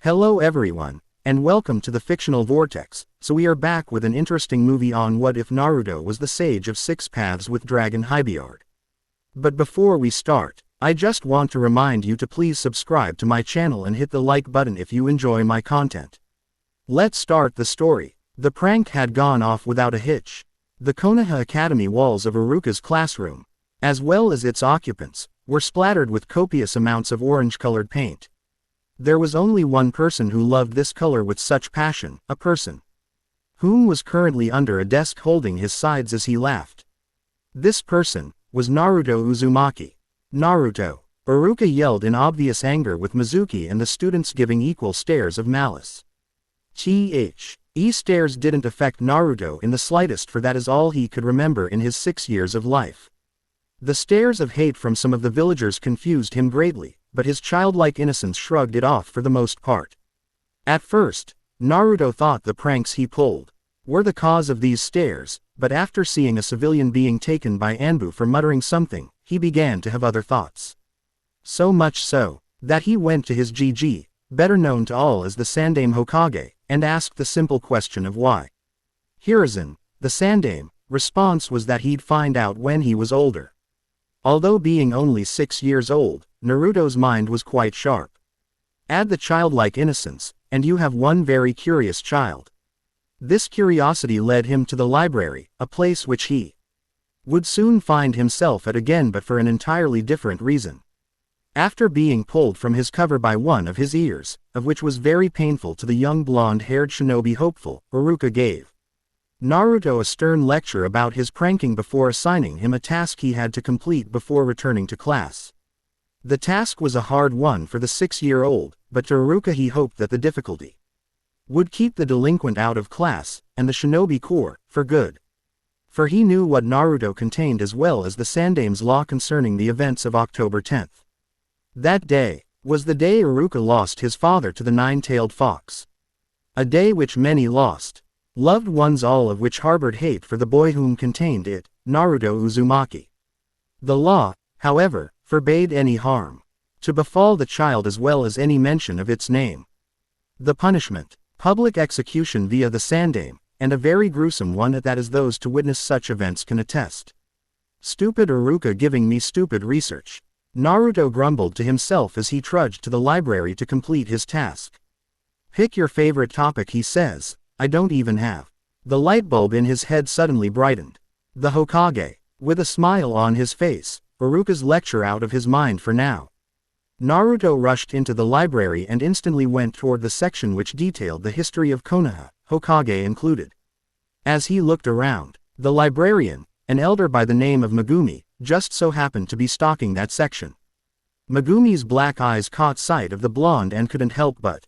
Hello everyone, and welcome to the Fictional Vortex. So we are back with an interesting movie on what if Naruto was the Sage of Six Paths with Dragon-Hybrd. But before we start, I just want to remind you to please subscribe to my channel and hit the like button if you enjoy my content. Let's start the story. The prank had gone off without a hitch. The Konoha Academy walls of Iruka's classroom, as well as its occupants, were splattered with copious amounts of orange-colored paint. There was only one person who loved this color with such passion, a person whom was currently under a desk holding his sides as he laughed. This person was Naruto Uzumaki. Naruto! Iruka yelled in obvious anger with Mizuki and the students giving equal stares of malice. Stares didn't affect Naruto in the slightest, for that is all he could remember in his 6 years of life. The stares of hate from some of the villagers confused him greatly, but his childlike innocence shrugged it off for the most part. At first, Naruto thought the pranks he pulled were the cause of these stares, but after seeing a civilian being taken by Anbu for muttering something, he began to have other thoughts. So much so, that he went to his GG, better known to all as the Sandaime Hokage, and asked the simple question of why. Hiruzen, the Sandaime, response was that he'd find out when he was older. Although being only 6 years old, Naruto's mind was quite sharp. Add the childlike innocence, and you have one very curious child. This curiosity led him to the library, a place which he would soon find himself at again, but for an entirely different reason. After being pulled from his cover by one of his ears, of which was very painful to the young blonde-haired shinobi hopeful, Iruka gave Naruto a stern lecture about his pranking before assigning him a task he had to complete before returning to class. The task was a hard one for the 6-year-old, but to Iruka he hoped that the difficulty would keep the delinquent out of class, and the shinobi corps, for good. For he knew what Naruto contained as well as the Sandaime's law concerning the events of October 10th. That day was the day Iruka lost his father to the nine-tailed fox. A day which many lost loved ones, all of which harbored hate for the boy whom contained it, Naruto Uzumaki. The law, however, forbade any harm to befall the child as well as any mention of its name. The punishment, public execution via the Sandaime, and a very gruesome one at that, as those to witness such events can attest. Stupid Iruka giving me stupid research, Naruto grumbled to himself as he trudged to the library to complete his task. Pick your favorite topic, he says. I don't even have. The light bulb in his head suddenly brightened. The Hokage, with a smile on his face, Iruka's lecture out of his mind for now. Naruto rushed into the library and instantly went toward the section which detailed the history of Konoha, Hokage included. As he looked around, the librarian, an elder by the name of Megumi, just so happened to be stalking that section. Megumi's black eyes caught sight of the blonde and couldn't help but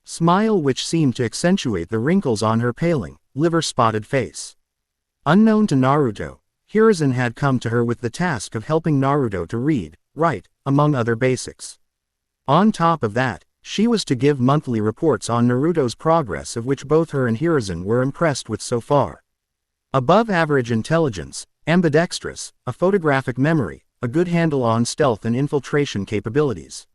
smile, which seemed to accentuate the wrinkles on her paling, liver-spotted face. Unknown to Naruto, Hiruzen had come to her with the task of helping Naruto to read, write, among other basics. On top of that, she was to give monthly reports on Naruto's progress, of which both her and Hiruzen were impressed with so far. Above average intelligence, ambidextrous, a photographic memory, a good handle on stealth and infiltration capabilities,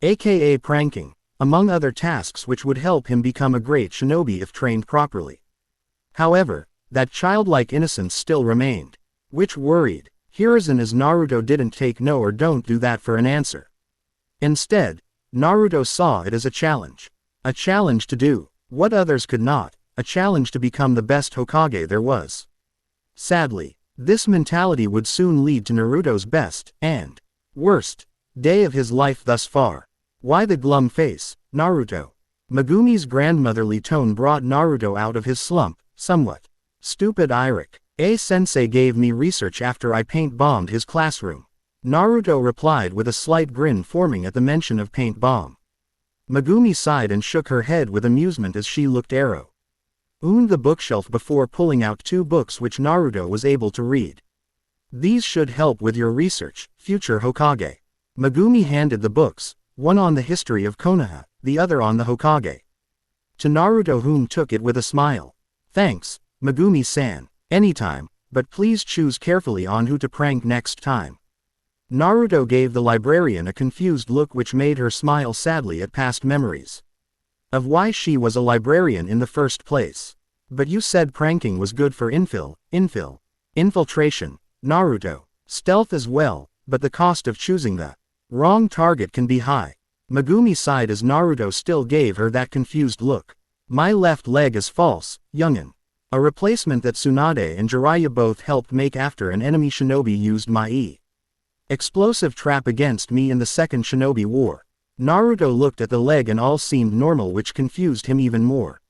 aka pranking, among other tasks which would help him become a great shinobi if trained properly. However, that childlike innocence still remained, which worried Hiruzen, as Naruto didn't take no or don't do that for an answer. Instead, Naruto saw it as a challenge to do what others could not, a challenge to become the best Hokage there was. Sadly, this mentality would soon lead to Naruto's best, and worst, day of his life thus far. Why the glum face, Naruto? Megumi's grandmotherly tone brought Naruto out of his slump, somewhat. Stupid Irik. Sensei gave me research after I paint-bombed his classroom. Naruto replied with a slight grin forming at the mention of paint bomb. Megumi sighed and shook her head with amusement as she looked arrow the bookshelf before pulling out 2 books which Naruto was able to read. These should help with your research, future Hokage. Megumi handed the books, one on the history of Konoha, the other on the Hokage, to Naruto, whom took it with a smile. Thanks, Megumi-san. Anytime, but please choose carefully on who to prank next time. Naruto gave the librarian a confused look which made her smile sadly at past memories. Of why she was a librarian in the first place. But you said pranking was good for infiltration. Naruto. Stealth as well, but the cost of choosing the wrong target can be high. Megumi sighed as Naruto still gave her that confused look. My left leg is false, youngin. A replacement that Tsunade and Jiraiya both helped make after an enemy shinobi used my explosive trap against me in the second shinobi war. Naruto looked at the leg and all seemed normal, which confused him even more.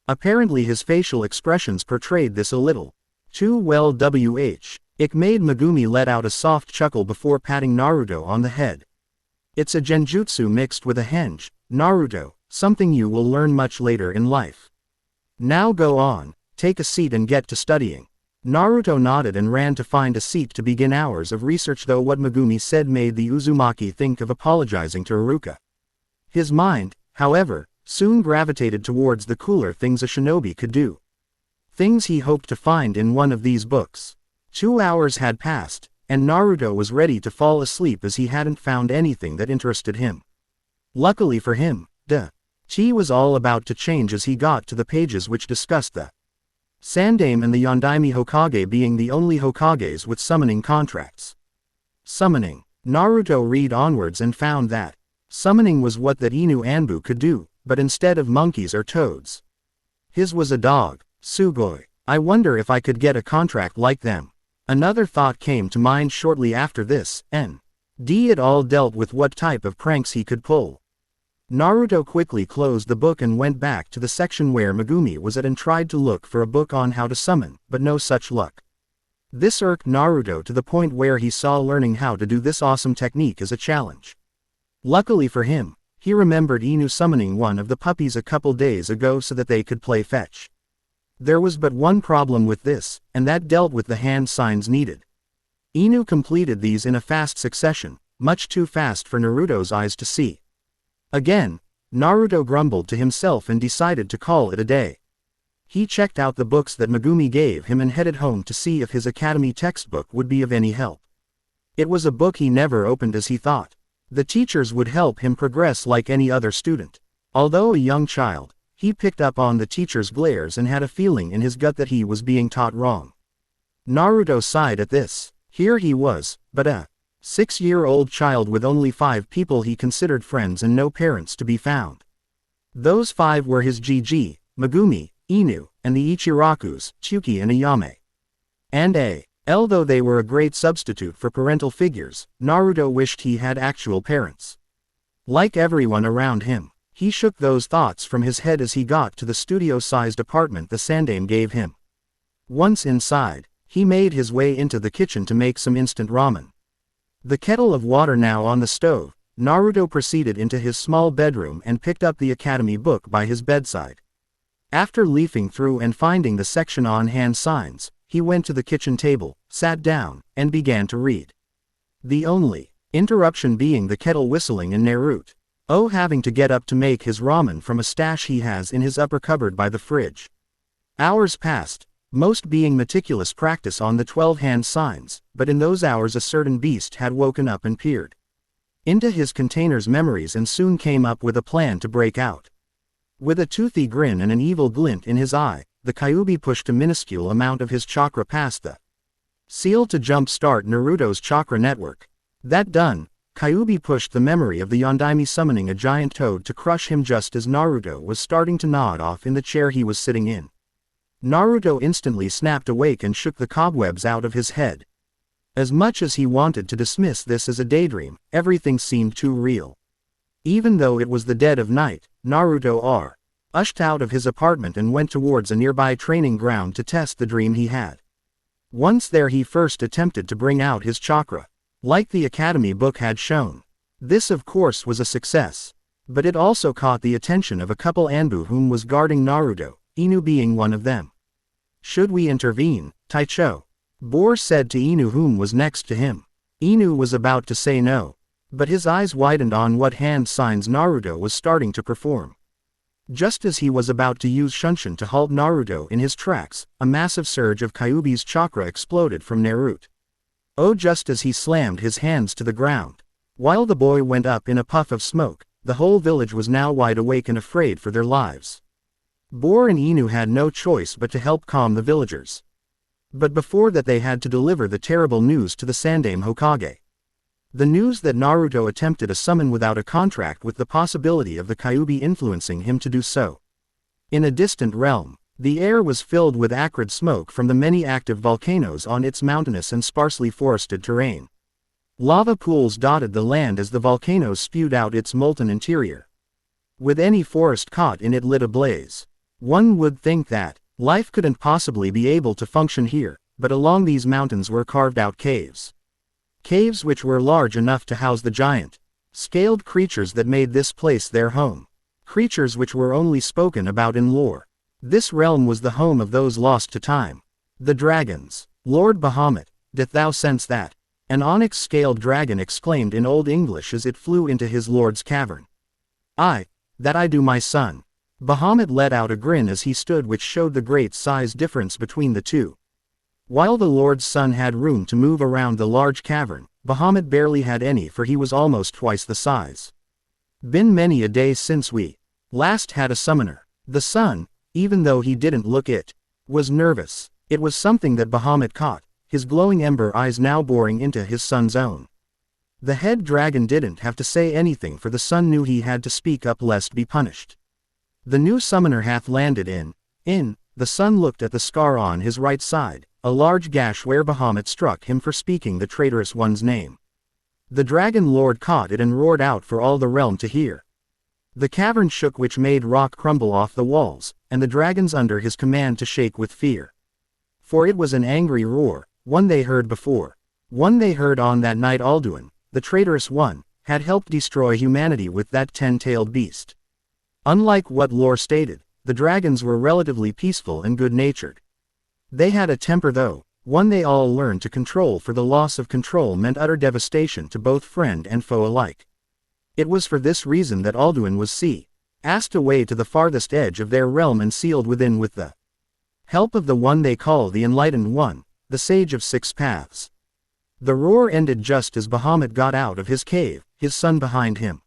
Apparently his facial expressions portrayed this a little too well. It made Megumi let out a soft chuckle before patting Naruto on the head. It's a genjutsu mixed with a henge, Naruto, something you will learn much later in life. Now go on, take a seat and get to studying. Naruto nodded and ran to find a seat to begin hours of research, though what Megumi said made the Uzumaki think of apologizing to Iruka. His mind, however, soon gravitated towards the cooler things a shinobi could do. Things he hoped to find in one of these books. 2 hours had passed, and Naruto was ready to fall asleep as he hadn't found anything that interested him. Luckily for him, tea was all about to change as he got to the pages which discussed the Sandaime and the Yondaime Hokage being the only Hokages with summoning contracts. Summoning. Naruto read onwards and found that summoning was what that Inu Anbu could do, but instead of monkeys or toads. His was a dog. Sugoi. I wonder if I could get a contract like them. Another thought came to mind shortly after this, it all dealt with what type of pranks he could pull. Naruto quickly closed the book and went back to the section where Megumi was at and tried to look for a book on how to summon, but no such luck. This irked Naruto to the point where he saw learning how to do this awesome technique as a challenge. Luckily for him, he remembered Inu summoning one of the puppies a couple days ago so that they could play fetch. There was but one problem with this, and that dealt with the hand signs needed. Inu completed these in a fast succession, much too fast for Naruto's eyes to see. Again, Naruto grumbled to himself and decided to call it a day. He checked out the books that Megumi gave him and headed home to see if his academy textbook would be of any help. It was a book he never opened as he thought. The teachers would help him progress like any other student. Although a young child, he picked up on the teacher's glares and had a feeling in his gut that he was being taught wrong. Naruto sighed at this. Here he was, but a 6-year-old child with only 5 people he considered friends and no parents to be found. Those 5 were his Gigi, Megumi, Inu, and the Ichirakus, Tsuki and Ayame. And although they were a great substitute for parental figures, Naruto wished he had actual parents. Like everyone around him, he shook those thoughts from his head as he got to the studio-sized apartment the Sandaime gave him. Once inside, he made his way into the kitchen to make some instant ramen. The kettle of water now on the stove, Naruto proceeded into his small bedroom and picked up the academy book by his bedside. After leafing through and finding the section on hand signs, he went to the kitchen table, sat down, and began to read. The only interruption being the kettle whistling in Naruto. Having to get up to make his ramen from a stash he has in his upper cupboard by the fridge. Hours passed, most being meticulous practice on the 12 hand signs, but in those hours a certain beast had woken up and peered into his container's memories and soon came up with a plan to break out. With a toothy grin and an evil glint in his eye, the Kyuubi pushed a minuscule amount of his chakra past the seal to jump-start Naruto's chakra network. That done, Kyuubi pushed the memory of the Yondaime summoning a giant toad to crush him just as Naruto was starting to nod off in the chair he was sitting in. Naruto instantly snapped awake and shook the cobwebs out of his head. As much as he wanted to dismiss this as a daydream, everything seemed too real. Even though it was the dead of night, Naruto rushed out of his apartment and went towards a nearby training ground to test the dream he had. Once there he first attempted to bring out his chakra, like the academy book had shown. This of course was a success, but it also caught the attention of a couple Anbu whom was guarding Naruto, Inu being one of them. Should we intervene, Taicho? Bor said to Inu whom was next to him. Inu was about to say no, but his eyes widened on what hand signs Naruto was starting to perform. Just as he was about to use Shunshin to halt Naruto in his tracks, a massive surge of Kyuubi's chakra exploded from Naruto. Just as he slammed his hands to the ground. While the boy went up in a puff of smoke, the whole village was now wide awake and afraid for their lives. Boar and Inu had no choice but to help calm the villagers. But before that they had to deliver the terrible news to the Sandaime Hokage. The news that Naruto attempted a summon without a contract, with the possibility of the Kyuubi influencing him to do so. In a distant realm, the air was filled with acrid smoke from the many active volcanoes on its mountainous and sparsely forested terrain. Lava pools dotted the land as the volcanoes spewed out its molten interior. With any forest caught in it lit ablaze. One would think that life couldn't possibly be able to function here, but along these mountains were carved out caves. Caves which were large enough to house the giant, scaled creatures that made this place their home. Creatures which were only spoken about in lore. This realm was the home of those lost to time. The dragons. Lord Bahamut, doth thou sense that? An onyx-scaled dragon exclaimed in Old English as it flew into his lord's cavern. Aye, that I do, my son. Bahamut let out a grin as he stood, which showed the great size difference between the two. While the lord's son had room to move around the large cavern, Bahamut barely had any, for he was almost twice the size. Been many a day since we last had a summoner. The son, even though he didn't look it, was nervous. It was something that Bahamut caught, his glowing ember eyes now boring into his son's own. The head dragon didn't have to say anything, for the son knew he had to speak up lest be punished. The new summoner hath landed in. The son looked at the scar on his right side, a large gash where Bahamut struck him for speaking the traitorous one's name. The dragon lord caught it and roared out for all the realm to hear. The cavern shook, which made rock crumble off the walls, and the dragons under his command to shake with fear. For it was an angry roar, one they heard before. One they heard on that night Alduin, the traitorous one, had helped destroy humanity with that 10-tailed beast. Unlike what lore stated, the dragons were relatively peaceful and good-natured. They had a temper though, one they all learned to control, for the loss of control meant utter devastation to both friend and foe alike. It was for this reason that Alduin was asked away to the farthest edge of their realm and sealed within with the help of the one they call the Enlightened One, the Sage of Six Paths. The roar ended just as Bahamut got out of his cave, his son behind him.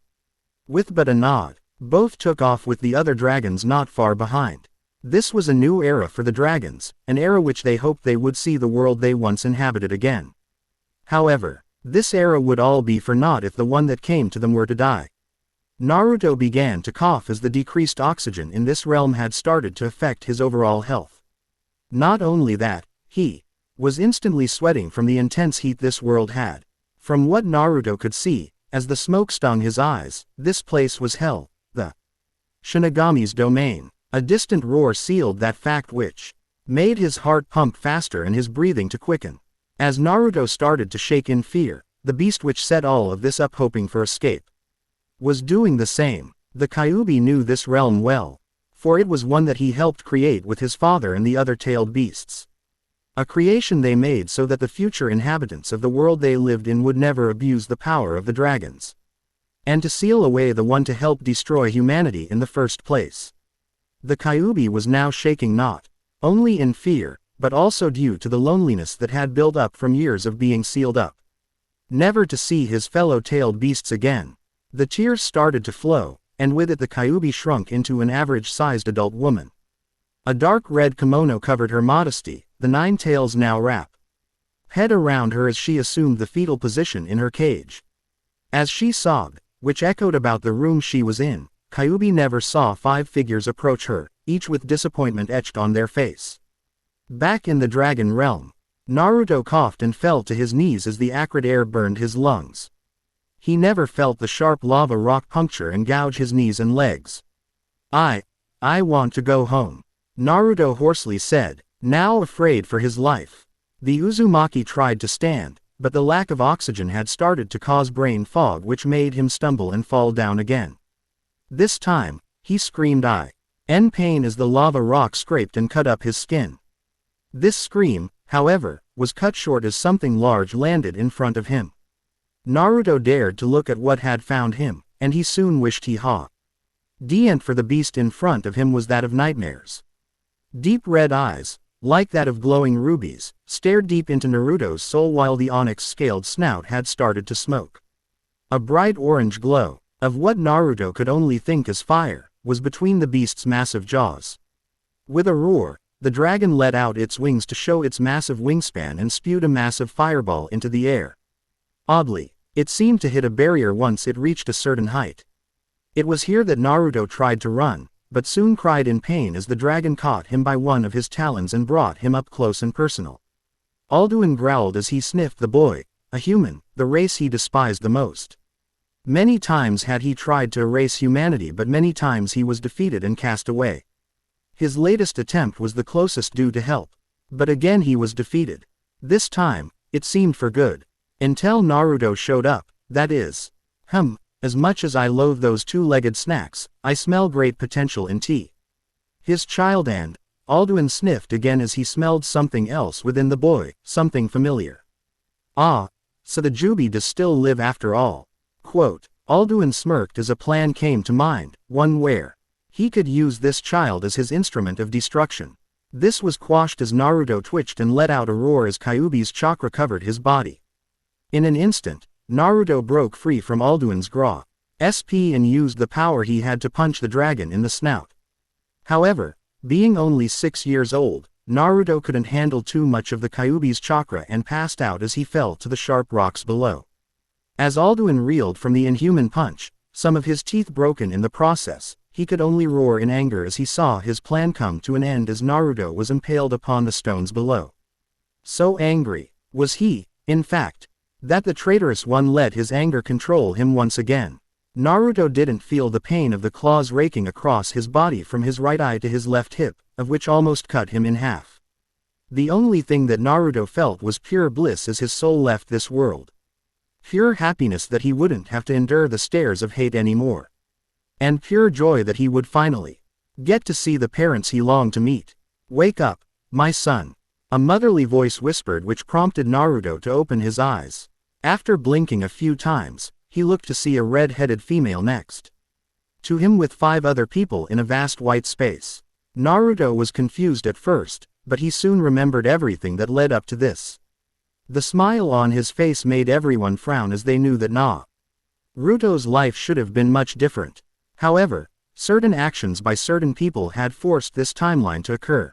With but a nod, both took off with the other dragons not far behind. This was a new era for the dragons, an era which they hoped they would see the world they once inhabited again. However, this era would all be for naught if the one that came to them were to die. Naruto began to cough as the decreased oxygen in this realm had started to affect his overall health. Not only that, he was instantly sweating from the intense heat this world had. From what Naruto could see, as the smoke stung his eyes, this place was hell, the Shinigami's domain. A distant roar sealed that fact, which made his heart pump faster and his breathing to quicken. As Naruto started to shake in fear, the beast which set all of this up hoping for escape was doing the same. The Kyuubi knew this realm well, for it was one that he helped create with his father and the other tailed beasts. A creation they made so that the future inhabitants of the world they lived in would never abuse the power of the dragons. And to seal away the one to help destroy humanity in the first place. The Kyuubi was now shaking not only in fear, but also due to the loneliness that had built up from years of being sealed up. Never to see his fellow tailed beasts again. The tears started to flow, and with it the Kyuubi shrunk into an average-sized adult woman. A dark red kimono covered her modesty, the 9 tails now wrap head around her as she assumed the fetal position in her cage. As she sobbed, which echoed about the room she was in, Kyuubi never saw 5 figures approach her, each with disappointment etched on their face. Back in the dragon realm, Naruto coughed and fell to his knees as the acrid air burned his lungs. He never felt the sharp lava rock puncture and gouge his knees and legs. I want to go home, Naruto hoarsely said, now afraid for his life. The Uzumaki tried to stand, but the lack of oxygen had started to cause brain fog, which made him stumble and fall down again. This time, he screamed in pain as the lava rock scraped and cut up his skin. This scream, however, was cut short as something large landed in front of him. Naruto dared to look at what had found him, and he soon wished he didn't, for the beast in front of him was that of nightmares. Deep red eyes, like that of glowing rubies, stared deep into Naruto's soul while the onyx-scaled snout had started to smoke. A bright orange glow, of what Naruto could only think as fire, was between the beast's massive jaws. With a roar, the dragon let out its wings to show its massive wingspan and spewed a massive fireball into the air. Oddly, it seemed to hit a barrier once it reached a certain height. It was here that Naruto tried to run, but soon cried in pain as the dragon caught him by one of his talons and brought him up close and personal. Alduin growled as he sniffed the boy, a human, the race he despised the most. Many times had he tried to erase humanity, but many times he was defeated and cast away. His latest attempt was the closest due to help. But again he was defeated. This time, it seemed for good. Until Naruto showed up, that is. As much as I loathe those two-legged snacks, I smell great potential in tea. His child and, Alduin sniffed again as he smelled something else within the boy, something familiar. Ah, so the Jubi does still live after all. Quote, Alduin smirked as a plan came to mind, one where he could use this child as his instrument of destruction. This was quashed as Naruto twitched and let out a roar as Kyuubi's chakra covered his body. In an instant, Naruto broke free from Alduin's grasp and used the power he had to punch the dragon in the snout. However, being only 6 years old, Naruto couldn't handle too much of the Kyuubi's chakra and passed out as he fell to the sharp rocks below. As Alduin reeled from the inhuman punch, some of his teeth broken in the process, he could only roar in anger as he saw his plan come to an end as Naruto was impaled upon the stones below. So angry was he, in fact, that the traitorous one let his anger control him once again. Naruto didn't feel the pain of the claws raking across his body from his right eye to his left hip, of which almost cut him in half. The only thing that Naruto felt was pure bliss as his soul left this world. Pure happiness that he wouldn't have to endure the stares of hate anymore. And pure joy that he would finally get to see the parents he longed to meet. Wake up, my son. A motherly voice whispered, which prompted Naruto to open his eyes. After blinking a few times, he looked to see a red-headed female next to him with 5 other people in a vast white space. Naruto was confused at first, but he soon remembered everything that led up to this. The smile on his face made everyone frown as they knew that Naruto's life should have been much different. However, certain actions by certain people had forced this timeline to occur.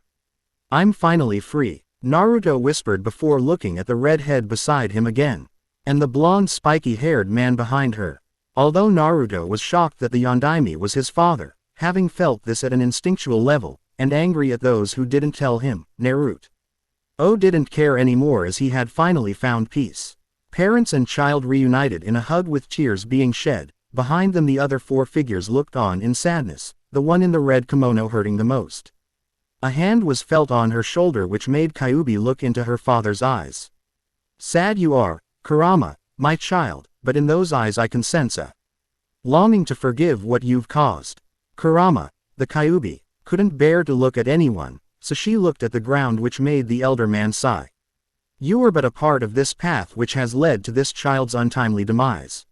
I'm finally free, Naruto whispered before looking at the red head beside him again. And the blonde spiky-haired man behind her. Although Naruto was shocked that the Yondaime was his father, having felt this at an instinctual level, and angry at those who didn't tell him, Naruto didn't care anymore as he had finally found peace. Parents and child reunited in a hug with tears being shed. Behind them the other 4 figures looked on in sadness, the one in the red kimono hurting the most. A hand was felt on her shoulder which made Kyuubi look into her father's eyes. Sad you are, Kurama, my child, but in those eyes I can sense a longing to forgive what you've caused. Kurama, the Kyuubi, couldn't bear to look at anyone, so she looked at the ground, which made the elder man sigh. You are but a part of this path which has led to this child's untimely demise.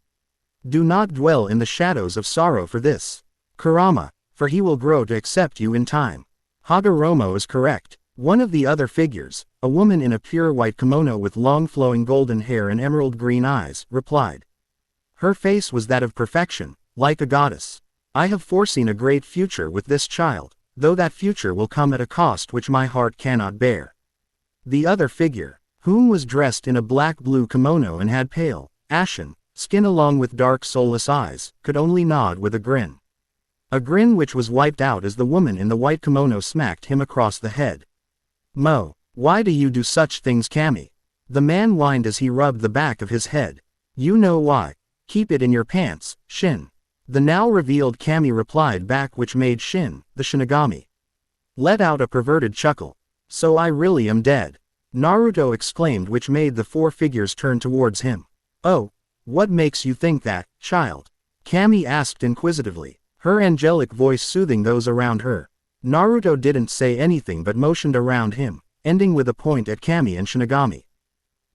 Do not dwell in the shadows of sorrow for this, Kurama, for he will grow to accept you in time. Hagoromo is correct. One of the other figures, a woman in a pure white kimono with long flowing golden hair and emerald green eyes, replied. Her face was that of perfection, like a goddess. I have foreseen a great future with this child, though that future will come at a cost which my heart cannot bear. The other figure, whom was dressed in a black-blue kimono and had pale, ashen skin along with dark soulless eyes, could only nod with a grin. A grin which was wiped out as the woman in the white kimono smacked him across the head. Why do you do such things, Kami? The man whined as he rubbed the back of his head. You know why. Keep it in your pants, Shin. The now revealed Kami replied back, which made Shin, the Shinigami, let out a perverted chuckle. So I really am dead, Naruto exclaimed, which made the 4 figures turn towards him. Oh, what makes you think that, child? Kami asked inquisitively, her angelic voice soothing those around her. Naruto didn't say anything but motioned around him, ending with a point at Kami and Shinigami.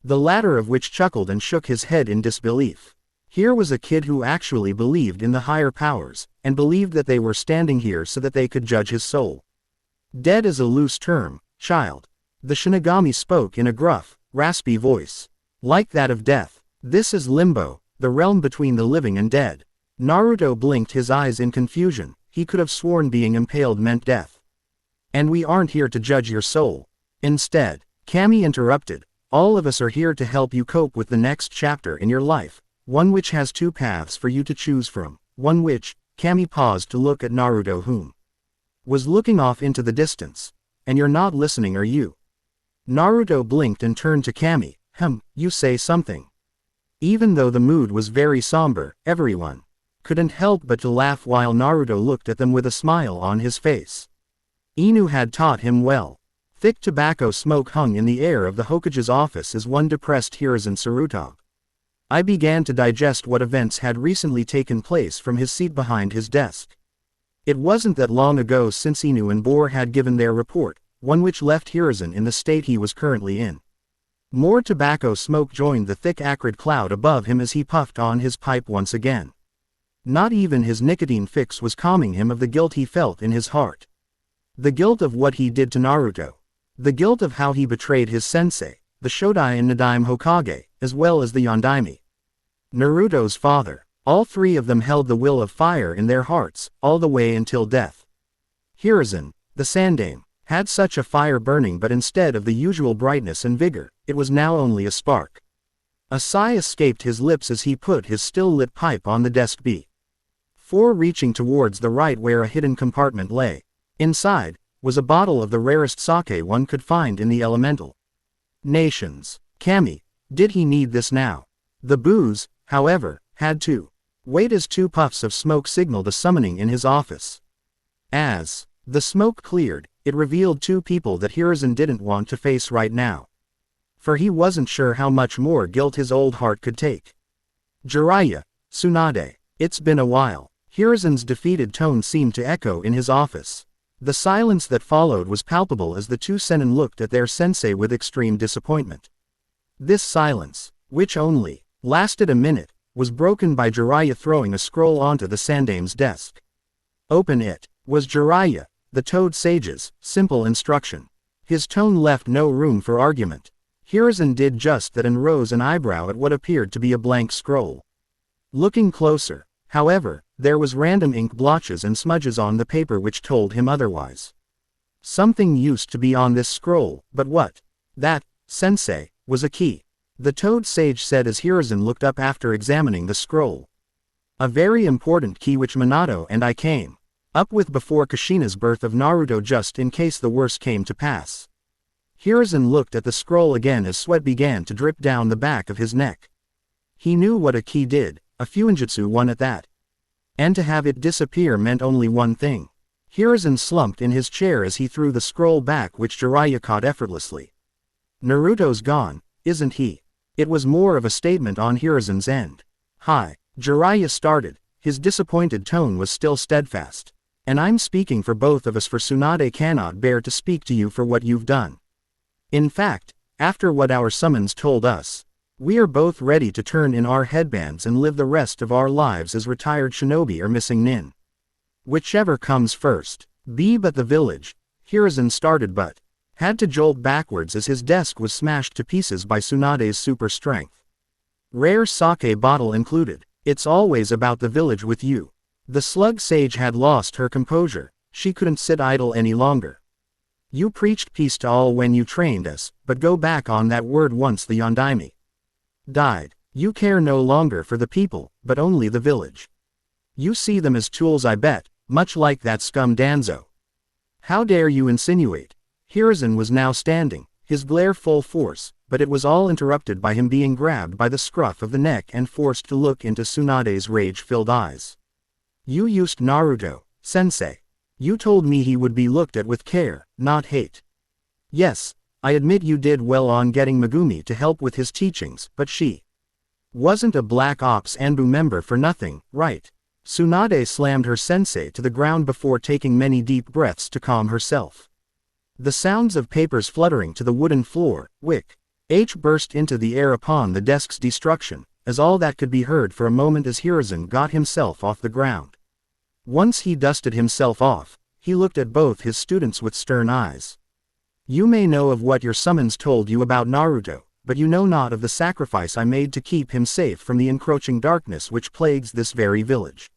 The latter of which chuckled and shook his head in disbelief. Here was a kid who actually believed in the higher powers, and believed that they were standing here so that they could judge his soul. Dead is a loose term, child. The Shinigami spoke in a gruff, raspy voice. Like that of death. This is Limbo, the realm between the living and dead. Naruto blinked his eyes in confusion. He could have sworn being impaled meant death. And we aren't here to judge your soul. Instead, Kami interrupted, all of us are here to help you cope with the next chapter in your life, one which has two paths for you to choose from, one which, Kami paused to look at Naruto whom was looking off into the distance. And you're not listening, are you? Naruto blinked and turned to Kami, you say something. Even though the mood was very somber, everyone couldn't help but to laugh while Naruto looked at them with a smile on his face. Inu had taught him well. Thick tobacco smoke hung in the air of the Hokage's office as one depressed Hiruzen Sarutob. I began to digest what events had recently taken place from his seat behind his desk. It wasn't that long ago since Inu and Bor had given their report, one which left Hiruzen in the state he was currently in. More tobacco smoke joined the thick acrid cloud above him as he puffed on his pipe once again. Not even his nicotine fix was calming him of the guilt he felt in his heart. The guilt of what he did to Naruto. The guilt of how he betrayed his sensei, the Shodai and Nadaime Hokage, as well as the Yondaime. Naruto's father. All three of them held the will of fire in their hearts, all the way until death. Hiruzen, the Sandaime, had such a fire burning, but instead of the usual brightness and vigor, it was now only a spark. A sigh escaped his lips as he put his still-lit pipe on the desk before reaching towards the right where a hidden compartment lay. Inside was a bottle of the rarest sake one could find in the elemental nations. Kami, did he need this now? The booze, however, had to wait as two puffs of smoke signaled a summoning in his office. As the smoke cleared, it revealed two people that Hiruzen didn't want to face right now. For he wasn't sure how much more guilt his old heart could take. Jiraiya, Tsunade, it's been a while. Hiruzen's defeated tone seemed to echo in his office. The silence that followed was palpable as the two senin looked at their sensei with extreme disappointment. This silence, which only lasted a minute, was broken by Jiraiya throwing a scroll onto the Sandaime's desk. Open it, was Jiraiya, the Toad Sage's simple instruction. His tone left no room for argument. Hiruzen did just that and rose an eyebrow at what appeared to be a blank scroll. Looking closer, however, there was random ink blotches and smudges on the paper which told him otherwise. Something used to be on this scroll, but what? That, sensei, was a key. The Toad Sage said as Hiruzen looked up after examining the scroll. A very important key which Minato and I came up with before Kushina's birth of Naruto, just in case the worst came to pass. Hiruzen looked at the scroll again as sweat began to drip down the back of his neck. He knew what a key did, a fuinjutsu one at that. And to have it disappear meant only one thing. Hiruzen slumped in his chair as he threw the scroll back, which Jiraiya caught effortlessly. Naruto's gone, isn't he? It was more of a statement on Hiruzen's end. Hi, Jiraiya started, his disappointed tone was still steadfast. And I'm speaking for both of us, for Tsunade cannot bear to speak to you for what you've done. In fact, after what our summons told us, we are both ready to turn in our headbands and live the rest of our lives as retired shinobi or missing nin. Whichever comes first. But the village. Hiruzen started but had to jolt backwards as his desk was smashed to pieces by Tsunade's super strength. Rare sake bottle included. It's always about the village with you. The slug sage had lost her composure. She couldn't sit idle any longer. You preached peace to all when you trained us, but go back on that word once the Yondaime died. You care no longer for the people, but only the village. You see them as tools, I bet, much like that scum Danzo. How dare you insinuate? Hiruzen was now standing, his glare full force, but it was all interrupted by him being grabbed by the scruff of the neck and forced to look into Tsunade's rage-filled eyes. You used Naruto, sensei. You told me he would be looked at with care, not hate. Yes, I admit you did well on getting Megumi to help with his teachings, but she wasn't a Black Ops Anbu member for nothing, right? Tsunade slammed her sensei to the ground before taking many deep breaths to calm herself. The sounds of papers fluttering to the wooden floor, burst into the air upon the desk's destruction, as all that could be heard for a moment as Hiruzen got himself off the ground. Once he dusted himself off, he looked at both his students with stern eyes. You may know of what your summons told you about Naruto, but you know not of the sacrifice I made to keep him safe from the encroaching darkness which plagues this very village."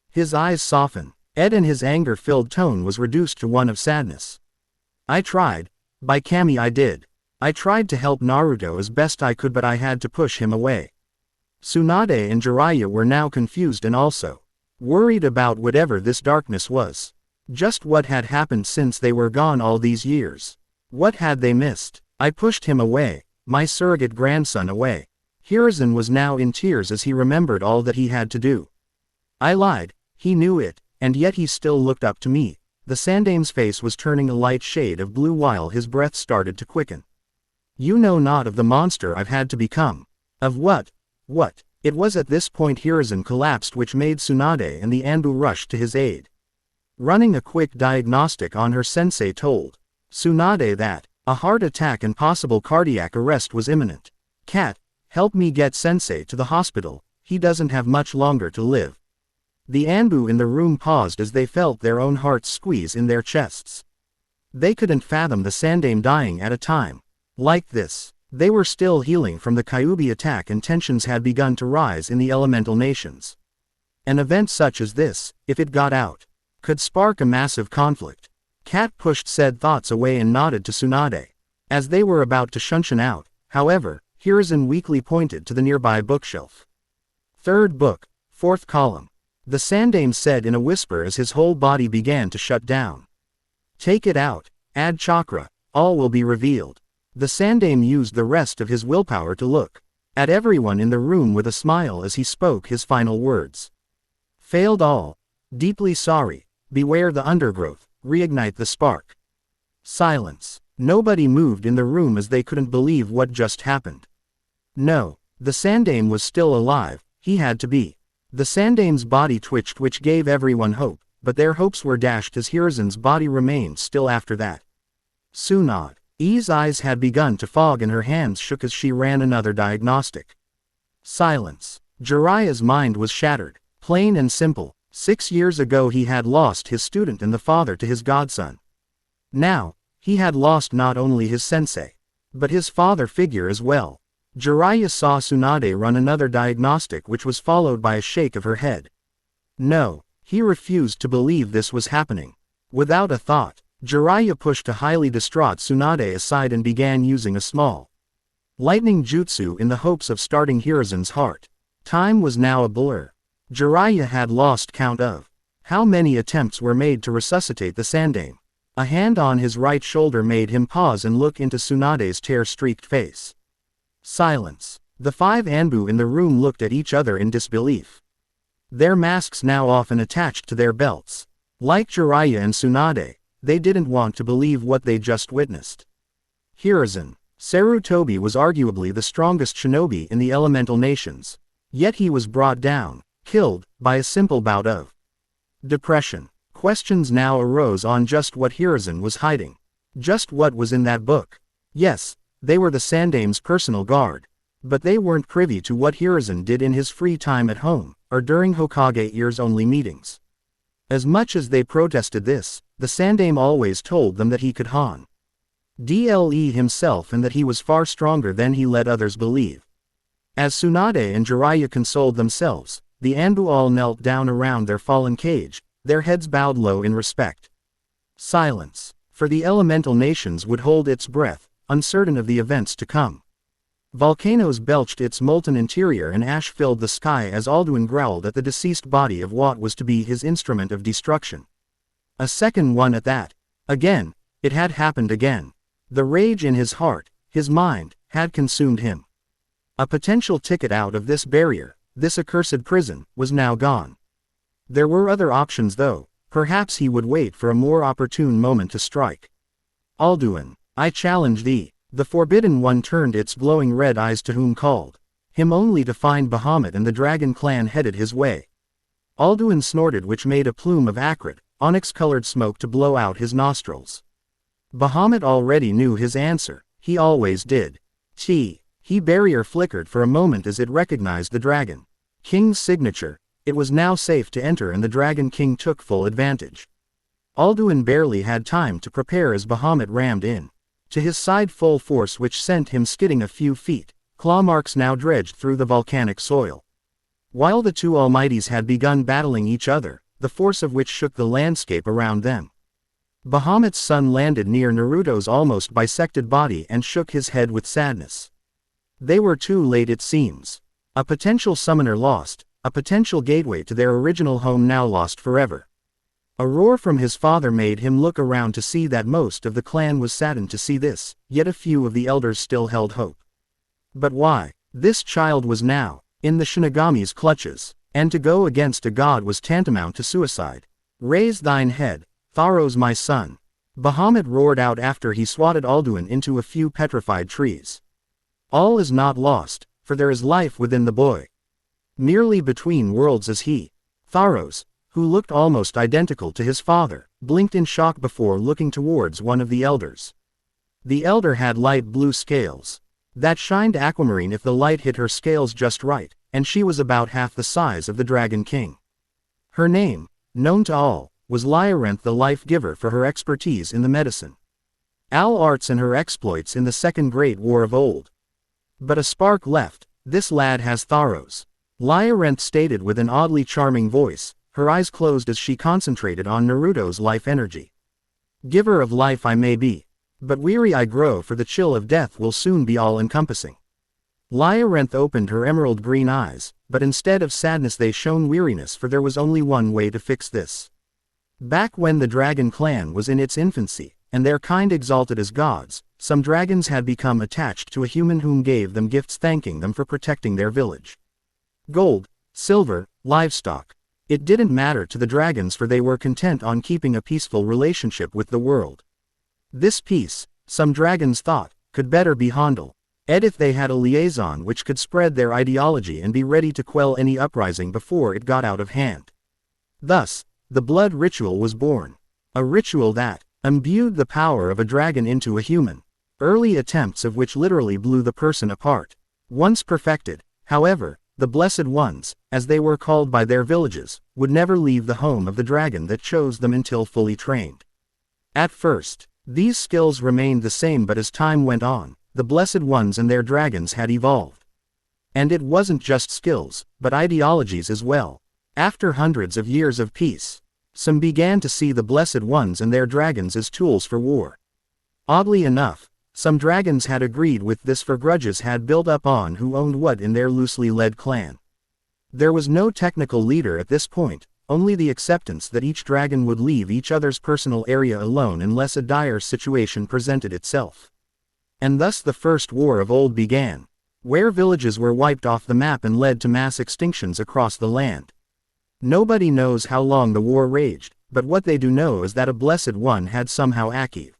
His eyes softened. Ed and his anger-filled tone was reduced to one of sadness. "I tried. By Kami I did. I tried to help Naruto as best I could, but I had to push him away." Tsunade and Jiraiya were now confused and also worried about whatever this darkness was. Just what had happened since they were gone all these years? What had they missed? "I pushed him away, my surrogate grandson away." Hiruzen was now in tears as he remembered all that he had to do. "I lied, he knew it, and yet he still looked up to me." The Sandame's face was turning a light shade of blue while his breath started to quicken. "You know not of the monster I've had to become." "Of what? What?" It was at this point Hiruzen collapsed, which made Tsunade and the Anbu rush to his aid. Running a quick diagnostic on her, sensei told Tsunade that a heart attack and possible cardiac arrest was imminent. "Cat, help me get sensei to the hospital, he doesn't have much longer to live." The Anbu in the room paused as they felt their own hearts squeeze in their chests. They couldn't fathom the Sandame dying at a time like this. They were still healing from the Kyuubi attack and tensions had begun to rise in the elemental nations. An event such as this, if it got out, could spark a massive conflict. Kat pushed said thoughts away and nodded to Tsunade. As they were about to shunshin out, however, Hiruzen weakly pointed to the nearby bookshelf. "Third book, fourth column," the Sandame said in a whisper as his whole body began to shut down. "Take it out, add chakra, all will be revealed." The Sandame used the rest of his willpower to look at everyone in the room with a smile as he spoke his final words. "Failed all. Deeply sorry. Beware the undergrowth. Reignite the spark." Silence. Nobody moved in the room as they couldn't believe what just happened. No, the Sandame was still alive, he had to be. The Sandame's body twitched, which gave everyone hope, but their hopes were dashed as Hiruzen's body remained still after that. Tsunade's eyes had begun to fog and her hands shook as she ran another diagnostic. Silence. Jiraiya's mind was shattered. Plain and simple. 6 years ago he had lost his student and the father to his godson. Now, he had lost not only his sensei, but his father figure as well. Jiraiya saw Tsunade run another diagnostic, which was followed by a shake of her head. No, he refused to believe this was happening. Without a thought, Jiraiya pushed a highly distraught Tsunade aside and began using a small lightning jutsu in the hopes of starting Hiruzen's heart. Time was now a blur. Jiraiya had lost count of how many attempts were made to resuscitate the Sandame. A hand on his right shoulder made him pause and look into Tsunade's tear-streaked face. Silence. The 5 Anbu in the room looked at each other in disbelief. Their masks now often attached to their belts. Like Jiraiya and Tsunade, they didn't want to believe what they just witnessed. Hiruzen. Sarutobi was arguably the strongest shinobi in the elemental nations. Yet he was brought down, killed, by a simple bout of depression. Questions now arose on just what Hiruzen was hiding. Just what was in that book. Yes, they were the Sandame's personal guard. But they weren't privy to what Hiruzen did in his free time at home, or during Hokage ears-only meetings. As much as they protested this, the Sandame always told them that he could handle himself and that he was far stronger than he let others believe. As Tsunade and Jiraiya consoled themselves, the Anbu all knelt down around their fallen cage, their heads bowed low in respect. Silence. For the elemental nations would hold its breath, uncertain of the events to come. Volcanoes belched its molten interior and ash filled the sky as Alduin growled at the deceased body of what was to be his instrument of destruction. A second one at that. Again, it had happened again. The rage in his heart, his mind, had consumed him. A potential ticket out of this barrier, this accursed prison, was now gone. There were other options though. Perhaps he would wait for a more opportune moment to strike. Alduin, I challenge thee. The Forbidden One turned its glowing red eyes to whom called him only to find Bahamut and the Dragon clan headed his way. Alduin snorted, which made a plume of acrid, onyx-colored smoke to blow out his nostrils. Bahamut already knew his answer, he always did. He barrier flickered for a moment as it recognized the Dragon King's signature. It was now safe to enter and the Dragon King took full advantage. Alduin barely had time to prepare as Bahamut rammed in. to his side full force which sent him skidding a few feet. Claw marks now dredged through the volcanic soil. While the two almighties had begun battling each other, the force of which shook the landscape around them. Bahamut's son landed near Naruto's almost bisected body and shook his head with sadness. They were too late, it seems. A potential summoner lost, a potential gateway to their original home now lost forever. A roar from his father made him look around to see that most of the clan was saddened to see this, yet a few of the elders still held hope. But why? This child was now in the Shinigami's clutches, and to go against a god was tantamount to suicide. Raise thine head, Tharos my son. Bahamut roared out after he swatted Alduin into a few petrified trees. All is not lost, for there is life within the boy. Merely between worlds is he. Tharos, who looked almost identical to his father, blinked in shock before looking towards one of the elders. The elder had light blue scales that shined aquamarine if the light hit her scales just right, and she was about half the size of the Dragon King. Her name, known to all, was Lyarenth, the life-giver, for her expertise in the medicine arts and her exploits in the Second Great War of old. But a spark left. This lad has Tharos, Lyarenth stated with an oddly charming voice, her eyes closed as she concentrated on Naruto's life energy. Giver of life I may be, but weary I grow, for the chill of death will soon be all-encompassing. Lyarenth opened her emerald green eyes, but instead of sadness they shone weariness, for there was only one way to fix this. Back when the dragon clan was in its infancy, and their kind exalted as gods, some dragons had become attached to a human whom gave them gifts thanking them for protecting their village. Gold, silver, livestock. It didn't matter to the dragons, for they were content on keeping a peaceful relationship with the world. This peace, some dragons thought, could better be handled if they had a liaison which could spread their ideology and be ready to quell any uprising before it got out of hand. Thus, the blood ritual was born. A ritual that imbued the power of a dragon into a human, early attempts of which literally blew the person apart. Once perfected, however, the Blessed Ones, as they were called by their villages, would never leave the home of the dragon that chose them until fully trained. At first, these skills remained the same, but as time went on, the Blessed Ones and their dragons had evolved. And it wasn't just skills, but ideologies as well. After hundreds of years of peace, some began to see the Blessed Ones and their dragons as tools for war. Oddly enough, some dragons had agreed with this, for grudges had built up on who owned what in their loosely led clan. There was no technical leader at this point, only the acceptance that each dragon would leave each other's personal area alone unless a dire situation presented itself. And thus the First War of Old began, where villages were wiped off the map and led to mass extinctions across the land. Nobody knows how long the war raged, but what they do know is that a Blessed One had somehow achieved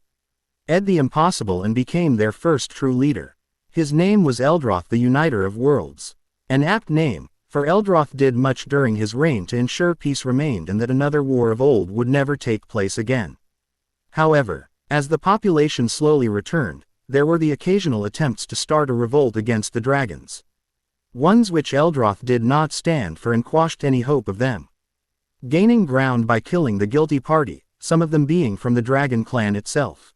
the impossible and became their first true leader. His name was Eldroth, the Uniter of Worlds. An apt name, for Eldroth did much during his reign to ensure peace remained and that another war of old would never take place again. However, as the population slowly returned, there were the occasional attempts to start a revolt against the dragons. Ones which Eldroth did not stand for and quashed any hope of them gaining ground by killing the guilty party, some of them being from the dragon clan itself.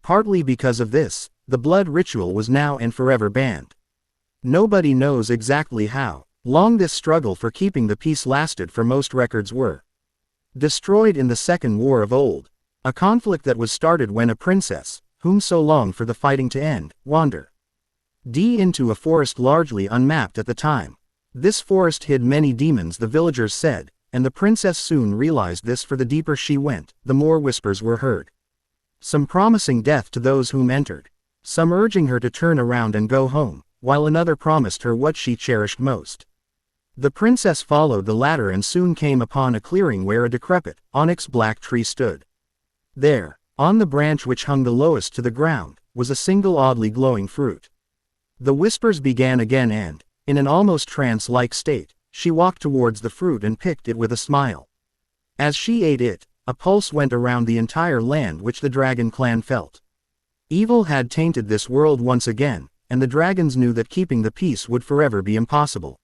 Partly because of this, the blood ritual was now and forever banned. Nobody knows exactly how long this struggle for keeping the peace lasted, for most records were destroyed in the Second War of Old, a conflict that was started when a princess, whom so longed for the fighting to end, wandered into a forest largely unmapped at the time. This forest hid many demons, the villagers said, and the princess soon realized this, for the deeper she went, the more whispers were heard. Some promising death to those whom entered, some urging her to turn around and go home, while another promised her what she cherished most. The princess followed the latter and soon came upon a clearing where a decrepit, onyx-black tree stood. There, on the branch which hung the lowest to the ground, was a single oddly glowing fruit. The whispers began again and, in an almost trance-like state, she walked towards the fruit and picked it with a smile. As she ate it, a pulse went around the entire land which the dragon clan felt. Evil had tainted this world once again, and the dragons knew that keeping the peace would forever be impossible.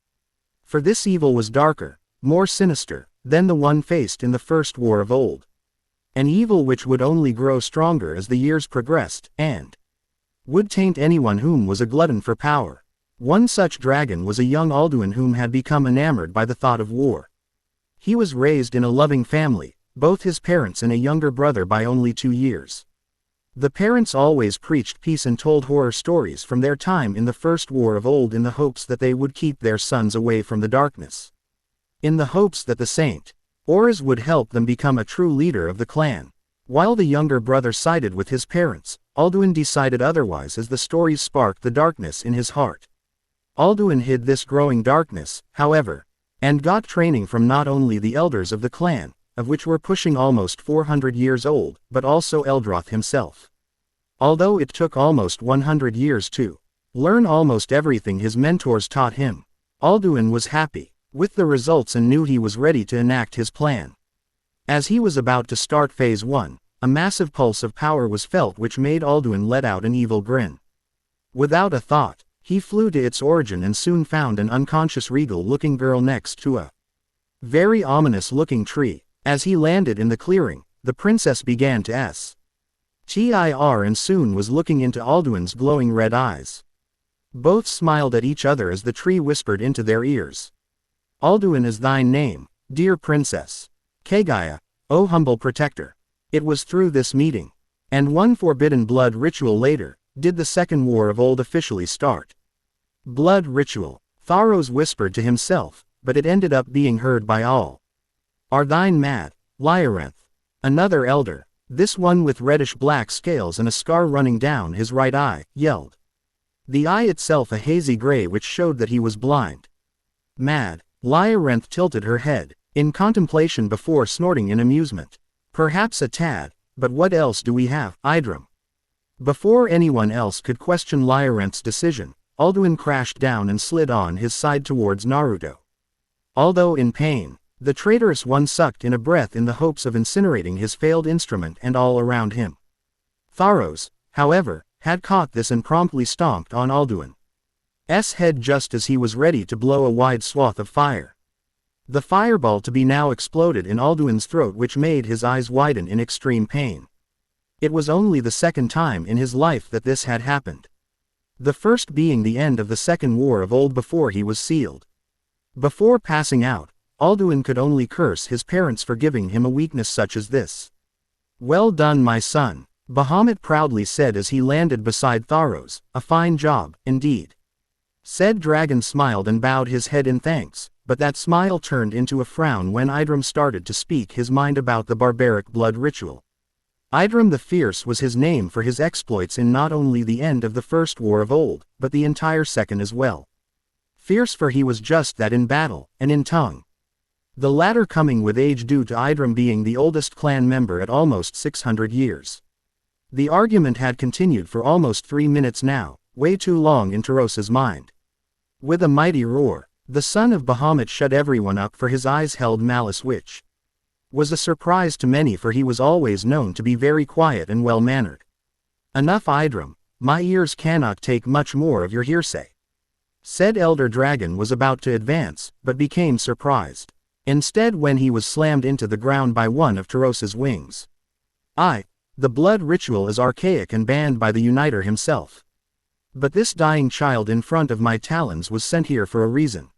For this evil was darker, more sinister, than the one faced in the First War of Old. An evil which would only grow stronger as the years progressed, and would taint anyone whom was a glutton for power. One such dragon was a young Alduin whom had become enamored by the thought of war. He was raised in a loving family, both his parents and a younger brother by only 2 years. The parents always preached peace and told horror stories from their time in the First War of Old in the hopes that they would keep their sons away from the darkness. In the hopes that the Saint Auras would help them become a true leader of the clan. While the younger brother sided with his parents, Alduin decided otherwise as the stories sparked the darkness in his heart. Alduin hid this growing darkness, however, and got training from not only the elders of the clan, of which were pushing almost 400 years old, but also Eldroth himself. Although it took almost 100 years to learn almost everything his mentors taught him, Alduin was happy with the results and knew he was ready to enact his plan. As he was about to start Phase 1, a massive pulse of power was felt which made Alduin let out an evil grin. Without a thought, he flew to its origin and soon found an unconscious regal-looking girl next to a very ominous-looking tree. As he landed in the clearing, the princess began to stir and soon was looking into Alduin's glowing red eyes. Both smiled at each other as the tree whispered into their ears. Alduin is thine name, dear princess. Kagaya, O humble protector. It was through this meeting, and one forbidden blood ritual later, did the Second War of Old officially start. Blood ritual, Tharos whispered to himself, but it ended up being heard by all. Are thine mad, Lyarenth? Another elder, this one with reddish-black scales and a scar running down his right eye, yelled. The eye itself a hazy gray which showed that he was blind. Mad, Lyarenth tilted her head, in contemplation before snorting in amusement. Perhaps a tad, but what else do we have, Idrum? Before anyone else could question Lyarenth's decision, Alduin crashed down and slid on his side towards Naruto. Although in pain, the traitorous one sucked in a breath in the hopes of incinerating his failed instrument and all around him. Tharos, however, had caught this and promptly stomped on Alduin's head just as he was ready to blow a wide swath of fire. The fireball to be now exploded in Alduin's throat which made his eyes widen in extreme pain. It was only the second time in his life that this had happened. The first being the end of the Second War of Old before he was sealed. Before passing out, Alduin could only curse his parents for giving him a weakness such as this. Well done my son, Bahamut proudly said as he landed beside Tharos, a fine job, indeed. Said dragon smiled and bowed his head in thanks, but that smile turned into a frown when Idrum started to speak his mind about the barbaric blood ritual. Idrum the Fierce was his name for his exploits in not only the end of the First War of Old, but the entire Second as well. Fierce for he was just that in battle, and in tongue. The latter coming with age due to Idrum being the oldest clan member at almost 600 years. The argument had continued for almost 3 minutes now, way too long in Tarosa's mind. With a mighty roar, the son of Bahamut shut everyone up for his eyes held malice which was a surprise to many for he was always known to be very quiet and well-mannered. Enough Idrum, my ears cannot take much more of your hearsay. Said Elder Dragon was about to advance, but became surprised. Instead when he was slammed into the ground by one of Tarosa's wings. The blood ritual is archaic and banned by the Uniter himself. But this dying child in front of my talons was sent here for a reason.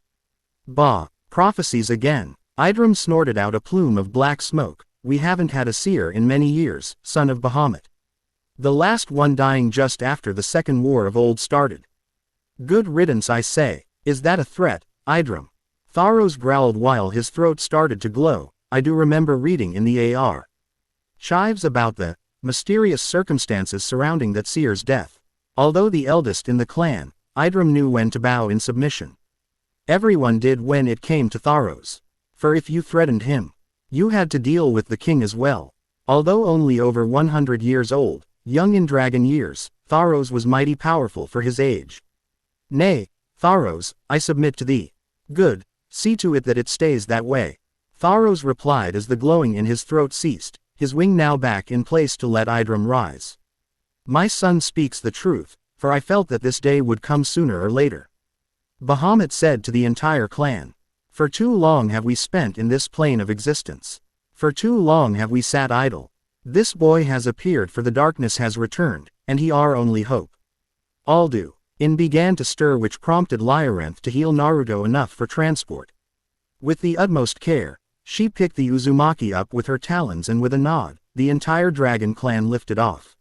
Bah, prophecies again. Idrum snorted out a plume of black smoke. We haven't had a seer in many years, son of Bahamut. The last one dying just after the Second War of Old started. Good riddance I say, is that a threat, Idrum? Tharos growled while his throat started to glow. I do remember reading in the AR. Chives about the mysterious circumstances surrounding that seer's death. Although the eldest in the clan, Idrum knew when to bow in submission. Everyone did when it came to Tharos. For if you threatened him, you had to deal with the king as well. Although only over 100 years old, young in dragon years, Tharos was mighty powerful for his age. Nay, Tharos, I submit to thee. Good, see to it that it stays that way. Tharos replied as the glowing in his throat ceased, his wing now back in place to let Idrum rise. My son speaks the truth, for I felt that this day would come sooner or later. Bahamut said to the entire clan. For too long have we spent in this plane of existence. For too long have we sat idle. This boy has appeared, for the darkness has returned, and he our only hope. Aldu. In began to stir, which prompted Lyaranth to heal Naruto enough for transport. With the utmost care, she picked the Uzumaki up with her talons, and with a nod, the entire dragon clan lifted off.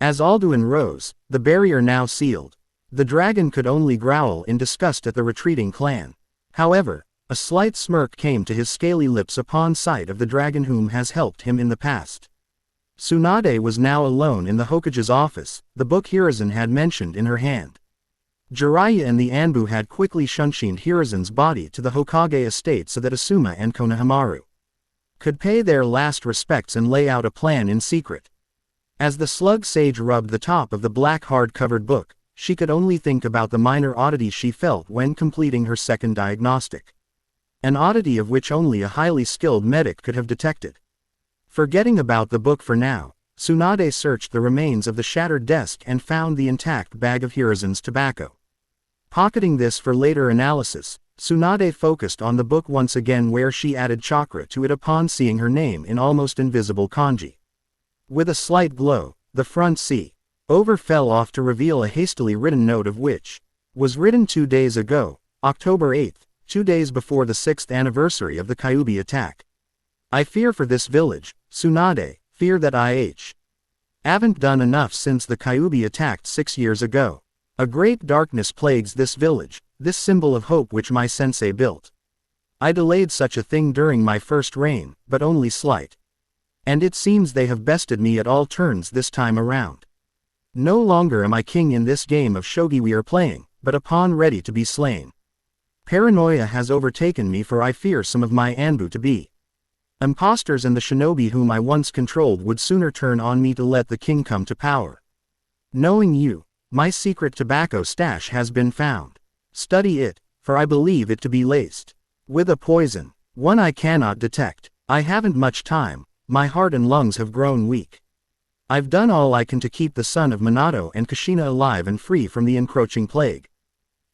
As Alduin rose, the barrier now sealed. The dragon could only growl in disgust at the retreating clan. However, a slight smirk came to his scaly lips upon sight of the dragon whom has helped him in the past. Tsunade was now alone in the Hokage's office, the book Hiruzen had mentioned in her hand. Jiraiya and the Anbu had quickly shunshined Hiruzen's body to the Hokage estate so that Asuma and Konohamaru could pay their last respects and lay out a plan in secret. As the slug sage rubbed the top of the black hard-covered book, she could only think about the minor oddities she felt when completing her second diagnostic. An oddity of which only a highly skilled medic could have detected. Forgetting about the book for now, Tsunade searched the remains of the shattered desk and found the intact bag of Hiruzen's tobacco. Pocketing this for later analysis, Tsunade focused on the book once again, where she added chakra to it upon seeing her name in almost invisible kanji. With a slight glow, the front C over fell off to reveal a hastily written note of which was written 2 days ago, October 8th, 2 days before the 6th anniversary of the Kyuubi attack. I fear for this village, Tsunade, fear that I haven't done enough since the Kyuubi attacked 6 years ago. A great darkness plagues this village, this symbol of hope which my sensei built. I delayed such a thing during my first reign, but only slight. And it seems they have bested me at all turns this time around. No longer am I king in this game of shogi we are playing, but a pawn ready to be slain. Paranoia has overtaken me, for I fear some of my Anbu to be imposters, and the shinobi whom I once controlled would sooner turn on me to let the king come to power. Knowing you, my secret tobacco stash has been found. Study it, for I believe it to be laced with a poison, one I cannot detect. I haven't much time, my heart and lungs have grown weak. I've done all I can to keep the son of Minato and Kushina alive and free from the encroaching plague.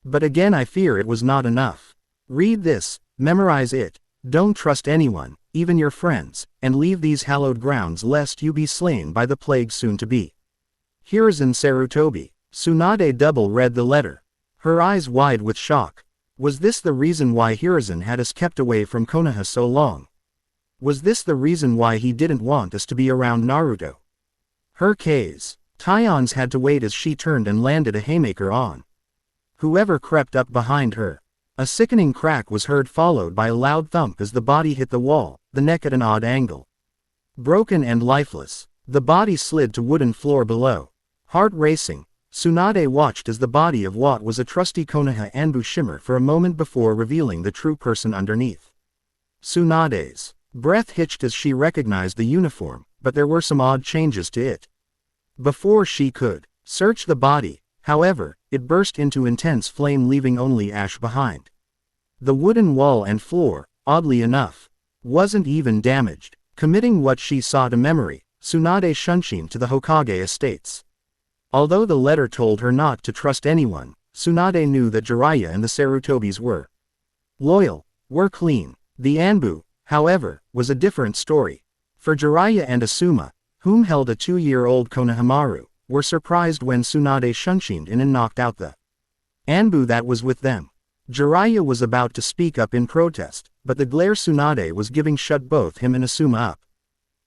But again I fear it was not enough. Read this, memorize it, don't trust anyone, even your friends, and leave these hallowed grounds lest you be slain by the plague soon to be. Hiruzen Sarutobi. Tsunade double read the letter, her eyes wide with shock. Was this the reason why Hiruzen had us kept away from Konoha so long? Was this the reason why he didn't want us to be around Naruto? Her K's. Tyons had to wait as she turned and landed a haymaker on whoever crept up behind her. A sickening crack was heard, followed by a loud thump as the body hit the wall, the neck at an odd angle. Broken and lifeless, the body slid to wooden floor below. Heart racing, Tsunade watched as the body of what was a trusty Konoha Anbu shimmer for a moment before revealing the true person underneath. Tsunade's breath hitched as she recognized the uniform, but there were some odd changes to it. Before she could search the body, however, it burst into intense flame, leaving only ash behind. The wooden wall and floor, oddly enough, wasn't even damaged. Committing what she saw to memory, Tsunade shunshined to the Hokage estates. Although the letter told her not to trust anyone, Tsunade knew that Jiraiya and the Sarutobis were loyal, were clean. The Anbu, however, was a different story. For Jiraiya and Asuma, whom held a 2-year-old Konohamaru, were surprised when Tsunade shunshined in and knocked out the Anbu that was with them. Jiraiya was about to speak up in protest, but the glare Tsunade was giving shut both him and Asuma up.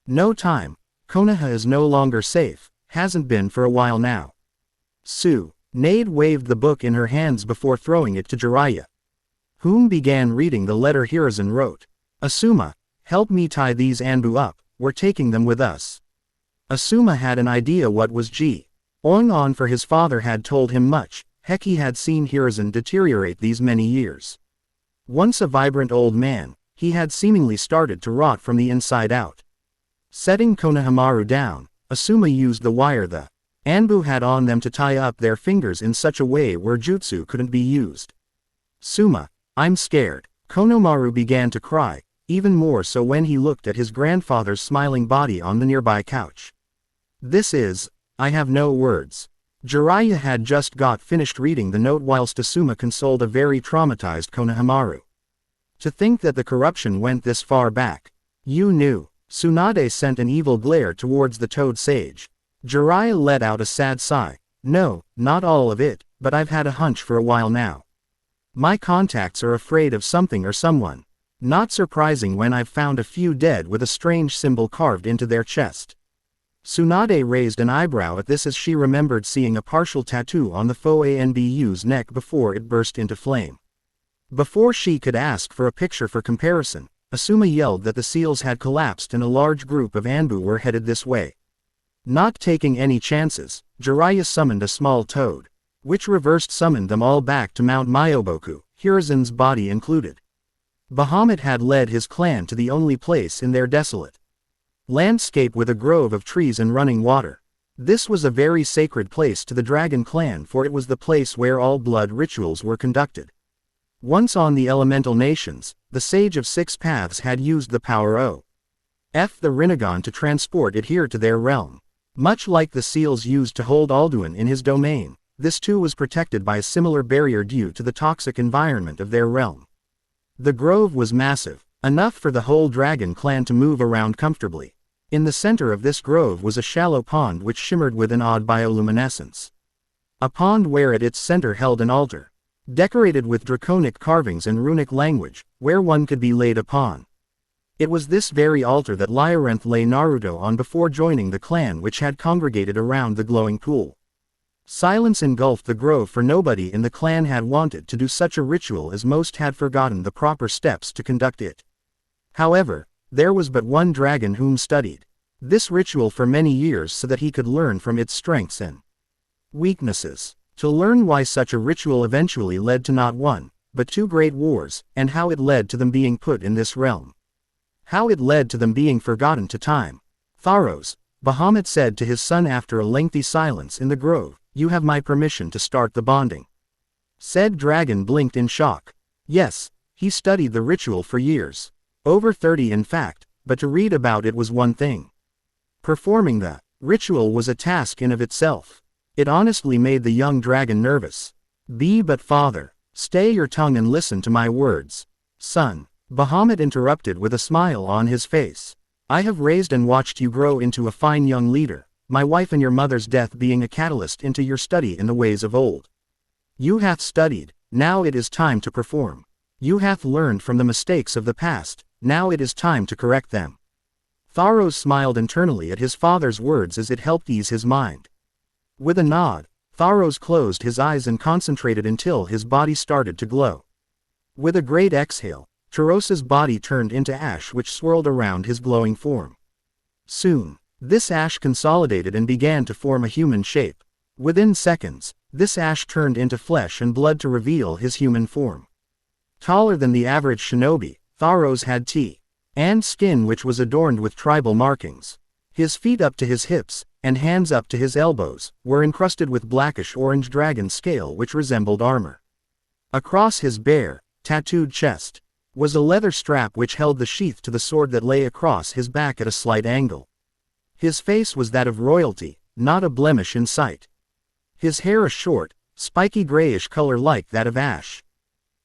No time. Konoha is no longer safe, hasn't been for a while now. Tsunade waved the book in her hands before throwing it to Jiraiya, whom began reading the letter Hiruzen wrote. Asuma, help me tie these Anbu up, we're taking them with us. Asuma had an idea what was going on, for his father had told him much. Heck, he had seen Hiruzen deteriorate these many years. Once a vibrant old man, he had seemingly started to rot from the inside out. Setting Konohamaru down, Asuma used the wire the Anbu had on them to tie up their fingers in such a way where jutsu couldn't be used. Suma, I'm scared. Konohamaru began to cry, even more so when he looked at his grandfather's smiling body on the nearby couch. I have no words. Jiraiya had just got finished reading the note whilst Asuma consoled a very traumatized Konohamaru. To think that the corruption went this far back. You knew. Tsunade sent an evil glare towards the toad sage. Jiraiya let out a sad sigh. No, not all of it, but I've had a hunch for a while now. My contacts are afraid of something or someone. Not surprising when I've found a few dead with a strange symbol carved into their chest. Tsunade raised an eyebrow at this as she remembered seeing a partial tattoo on the Foanbu's neck before it burst into flame. Before she could ask for a picture for comparison, Asuma yelled that the seals had collapsed and a large group of Anbu were headed this way. Not taking any chances, Jiraiya summoned a small toad, which reversed summoned them all back to Mount Myoboku, Hiruzen's body included. Bahamut had led his clan to the only place in their desolate landscape with a grove of trees and running water. This was a very sacred place to the dragon clan, for it was the place where all blood rituals were conducted. Once on the elemental nations, the Sage of Six Paths had used the power of the Rinnegan to transport it here to their realm. Much like the seals used to hold Alduin in his domain, this too was protected by a similar barrier due to the toxic environment of their realm. The grove was massive, enough for the whole dragon clan to move around comfortably. In the center of this grove was a shallow pond which shimmered with an odd bioluminescence. A pond where at its center held an altar, decorated with draconic carvings and runic language, where one could be laid upon. It was this very altar that Liorenth lay Naruto on before joining the clan which had congregated around the glowing pool. Silence engulfed the grove, for nobody in the clan had wanted to do such a ritual, as most had forgotten the proper steps to conduct it. However, there was but one dragon whom studied this ritual for many years so that he could learn from its strengths and weaknesses. To learn why such a ritual eventually led to not one, but two great wars, and how it led to them being put in this realm. How it led to them being forgotten to time. Tharos, Bahamut said to his son after a lengthy silence in the grove, "You have my permission to start the bonding." Said dragon blinked in shock. Yes, he studied the ritual for years. Over 30 in fact, but to read about it was one thing. Performing the ritual was a task in of itself. It honestly made the young dragon nervous. But father, stay your tongue and listen to my words. Son, Bahamut interrupted with a smile on his face. I have raised and watched you grow into a fine young leader, my wife and your mother's death being a catalyst into your study in the ways of old. You hath studied, now it is time to perform. You hath learned from the mistakes of the past, now it is time to correct them. Tharos smiled internally at his father's words as it helped ease his mind. With a nod, Tharos closed his eyes and concentrated until his body started to glow. With a great exhale, Tarosa's body turned into ash which swirled around his glowing form. Soon, this ash consolidated and began to form a human shape. Within seconds, this ash turned into flesh and blood to reveal his human form. Taller than the average shinobi, Tharos had and skin which was adorned with tribal markings. His feet up to his hips, and hands up to his elbows, were encrusted with blackish-orange dragon scale which resembled armor. Across his bare, tattooed chest, was a leather strap which held the sheath to the sword that lay across his back at a slight angle. His face was that of royalty, not a blemish in sight. His hair a short, spiky grayish color like that of ash.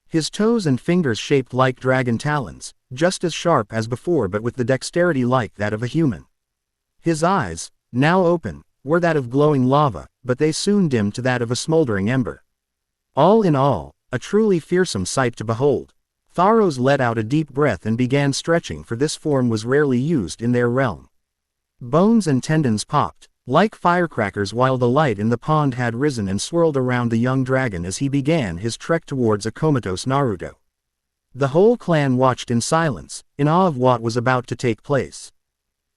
His toes and fingers shaped like dragon talons, just as sharp as before but with the dexterity like that of a human. His eyes, now open, were that of glowing lava, but they soon dimmed to that of a smoldering ember. All in all, a truly fearsome sight to behold. Tharos let out a deep breath and began stretching, for this form was rarely used in their realm. Bones and tendons popped like firecrackers while the light in the pond had risen and swirled around the young dragon as he began his trek towards a comatose Naruto. The whole clan watched in silence, in awe of what was about to take place.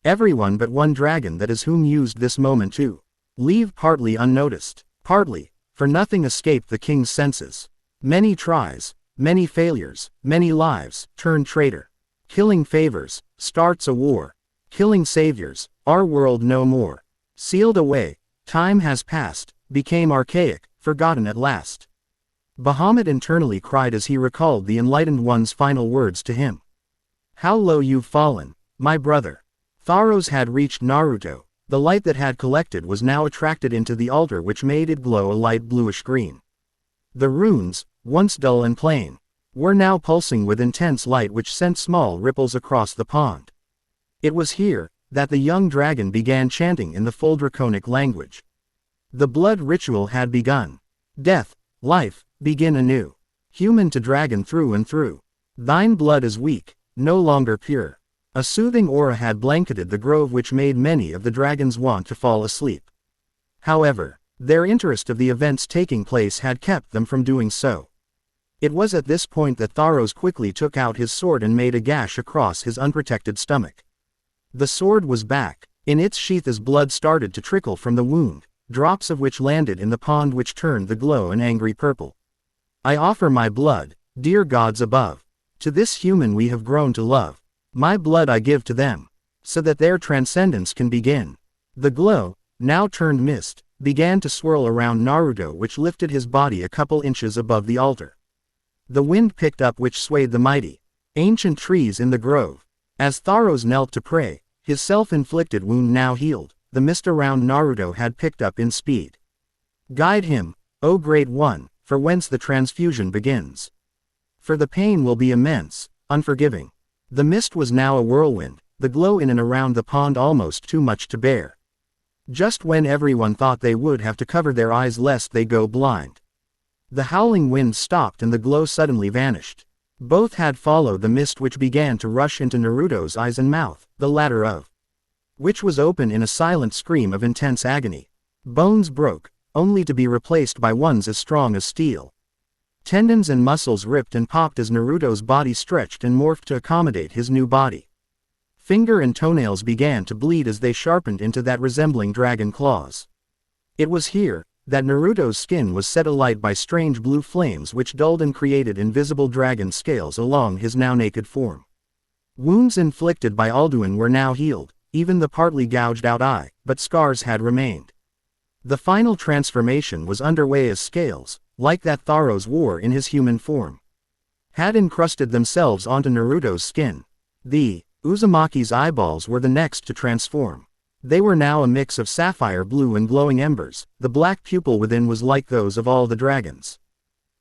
Everyone but one dragon, that is whom, used this moment to leave partly unnoticed, partly, for nothing escaped the king's senses. Many tries, many failures, many lives, turned traitor. Killing favors, starts a war. Killing saviors, our world no more. Sealed away, time has passed, became archaic, forgotten at last. Bahamut internally cried as he recalled the Enlightened One's final words to him. How low you've fallen, my brother. Tharos had reached Naruto. The light that had collected was now attracted into the altar, which made it glow a light bluish green. The runes, once dull and plain, were now pulsing with intense light which sent small ripples across the pond. It was here that the young dragon began chanting in the full draconic language. The blood ritual had begun. Death, life, begin anew. Human to dragon through and through. Thine blood is weak, no longer pure. A soothing aura had blanketed the grove which made many of the dragons want to fall asleep. However, their interest of the events taking place had kept them from doing so. It was at this point that Tharos quickly took out his sword and made a gash across his unprotected stomach. The sword was back, in its sheath as blood started to trickle from the wound, drops of which landed in the pond which turned the glow an angry purple. I offer my blood, dear gods above. To this human we have grown to love. My blood I give to them, so that their transcendence can begin. The glow, now turned mist, began to swirl around Naruto, which lifted his body a couple inches above the altar. The wind picked up which swayed the mighty, ancient trees in the grove. As Tharos knelt to pray, his self-inflicted wound now healed, the mist around Naruto had picked up in speed. Guide him, O Great One, for whence the transfusion begins. For the pain will be immense, unforgiving. The mist was now a whirlwind, the glow in and around the pond almost too much to bear. Just when everyone thought they would have to cover their eyes lest they go blind. The howling wind stopped and the glow suddenly vanished. Both had followed the mist which began to rush into Naruto's eyes and mouth, the latter of which was open in a silent scream of intense agony. Bones broke, only to be replaced by ones as strong as steel. Tendons and muscles ripped and popped as Naruto's body stretched and morphed to accommodate his new body. Finger and toenails began to bleed as they sharpened into that resembling dragon claws. It was here that Naruto's skin was set alight by strange blue flames which dulled and created invisible dragon scales along his now naked form. Wounds inflicted by Alduin were now healed, even the partly gouged out eye, but scars had remained. The final transformation was underway as scales, like that Tharos wore in his human form, had encrusted themselves onto Naruto's skin. The Uzumaki's eyeballs were the next to transform. They were now a mix of sapphire blue and glowing embers. The black pupil within was like those of all the dragons.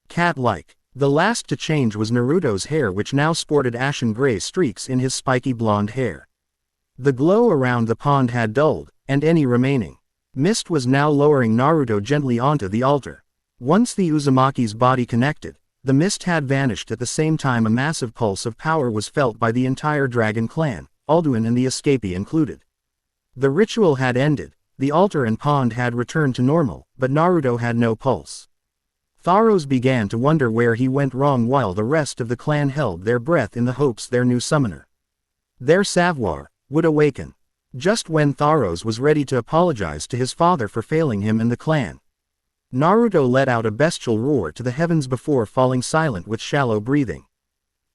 Cat-like. The last to change was Naruto's hair, which now sported ashen gray streaks in his spiky blonde hair. The glow around the pond had dulled, and any remaining mist was now lowering Naruto gently onto the altar. Once the Uzumaki's body connected, the mist had vanished. At the same time a massive pulse of power was felt by the entire dragon clan, Alduin and the escapee included. The ritual had ended, the altar and pond had returned to normal, but Naruto had no pulse. Tharos began to wonder where he went wrong while the rest of the clan held their breath in the hopes their new summoner, their savoir, would awaken. Just when Tharos was ready to apologize to his father for failing him and the clan, Naruto let out a bestial roar to the heavens before falling silent with shallow breathing.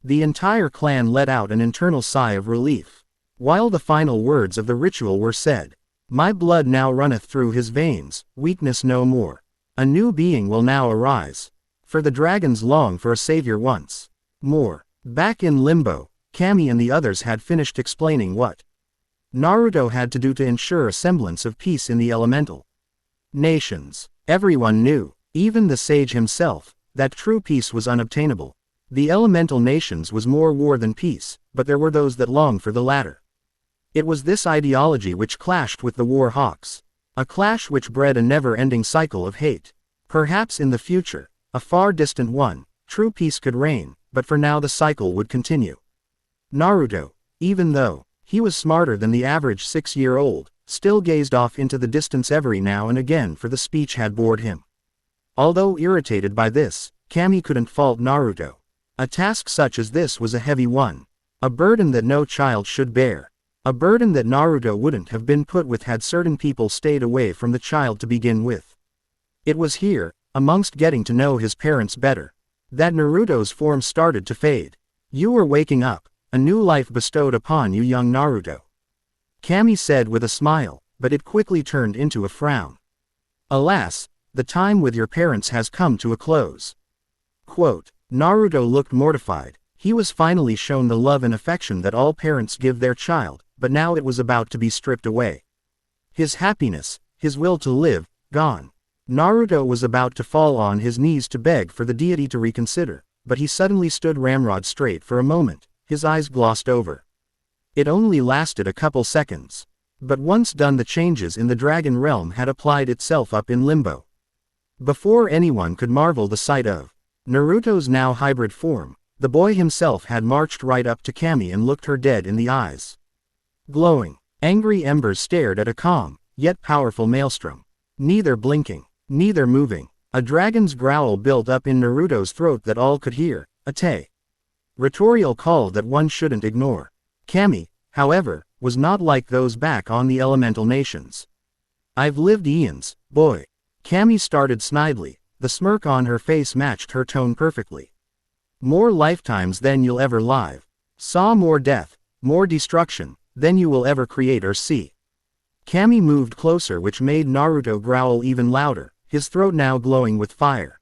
The entire clan let out an internal sigh of relief. While the final words of the ritual were said, "My blood now runneth through his veins, weakness no more. A new being will now arise. For the dragons long for a savior once more." Back in Limbo, Kami and the others had finished explaining what Naruto had to do to ensure a semblance of peace in the elemental nations. Everyone knew, even the sage himself, that true peace was unobtainable. The elemental nations was more war than peace, but there were those that longed for the latter. It was this ideology which clashed with the war hawks, a clash which bred a never-ending cycle of hate. Perhaps in the future, a far distant one, true peace could reign, but for now the cycle would continue. Naruto, even though he was smarter than the average 6-year-old, still gazed off into the distance every now and again, for the speech had bored him. Although irritated by this, Kami couldn't fault Naruto. A task such as this was a heavy one, a burden that no child should bear. A burden that Naruto wouldn't have been put with had certain people stayed away from the child to begin with. It was here, amongst getting to know his parents better, that Naruto's form started to fade. "You were waking up, a new life bestowed upon you, young Naruto," Kami said with a smile, but it quickly turned into a frown. "Alas, the time with your parents has come to a close." Quote, Naruto looked mortified. He was finally shown the love and affection that all parents give their child, but now it was about to be stripped away. His happiness, his will to live, gone. Naruto was about to fall on his knees to beg for the deity to reconsider, but he suddenly stood ramrod straight for a moment, his eyes glossed over. It only lasted a couple seconds. But once done, the changes in the dragon realm had applied itself up in Limbo. Before anyone could marvel the sight of Naruto's now hybrid form, the boy himself had marched right up to Kami and looked her dead in the eyes. Glowing, angry embers stared at a calm, yet powerful maelstrom. Neither blinking, neither moving. A dragon's growl built up in Naruto's throat that all could hear, a territorial call that one shouldn't ignore. Kami, however, was not like those back on the elemental nations. "I've lived eons, boy." Kami started snidely, the smirk on her face matched her tone perfectly. "More lifetimes than you'll ever live. Saw more death, more destruction, than you will ever create or see." Kami moved closer, which made Naruto growl even louder, his throat now glowing with fire.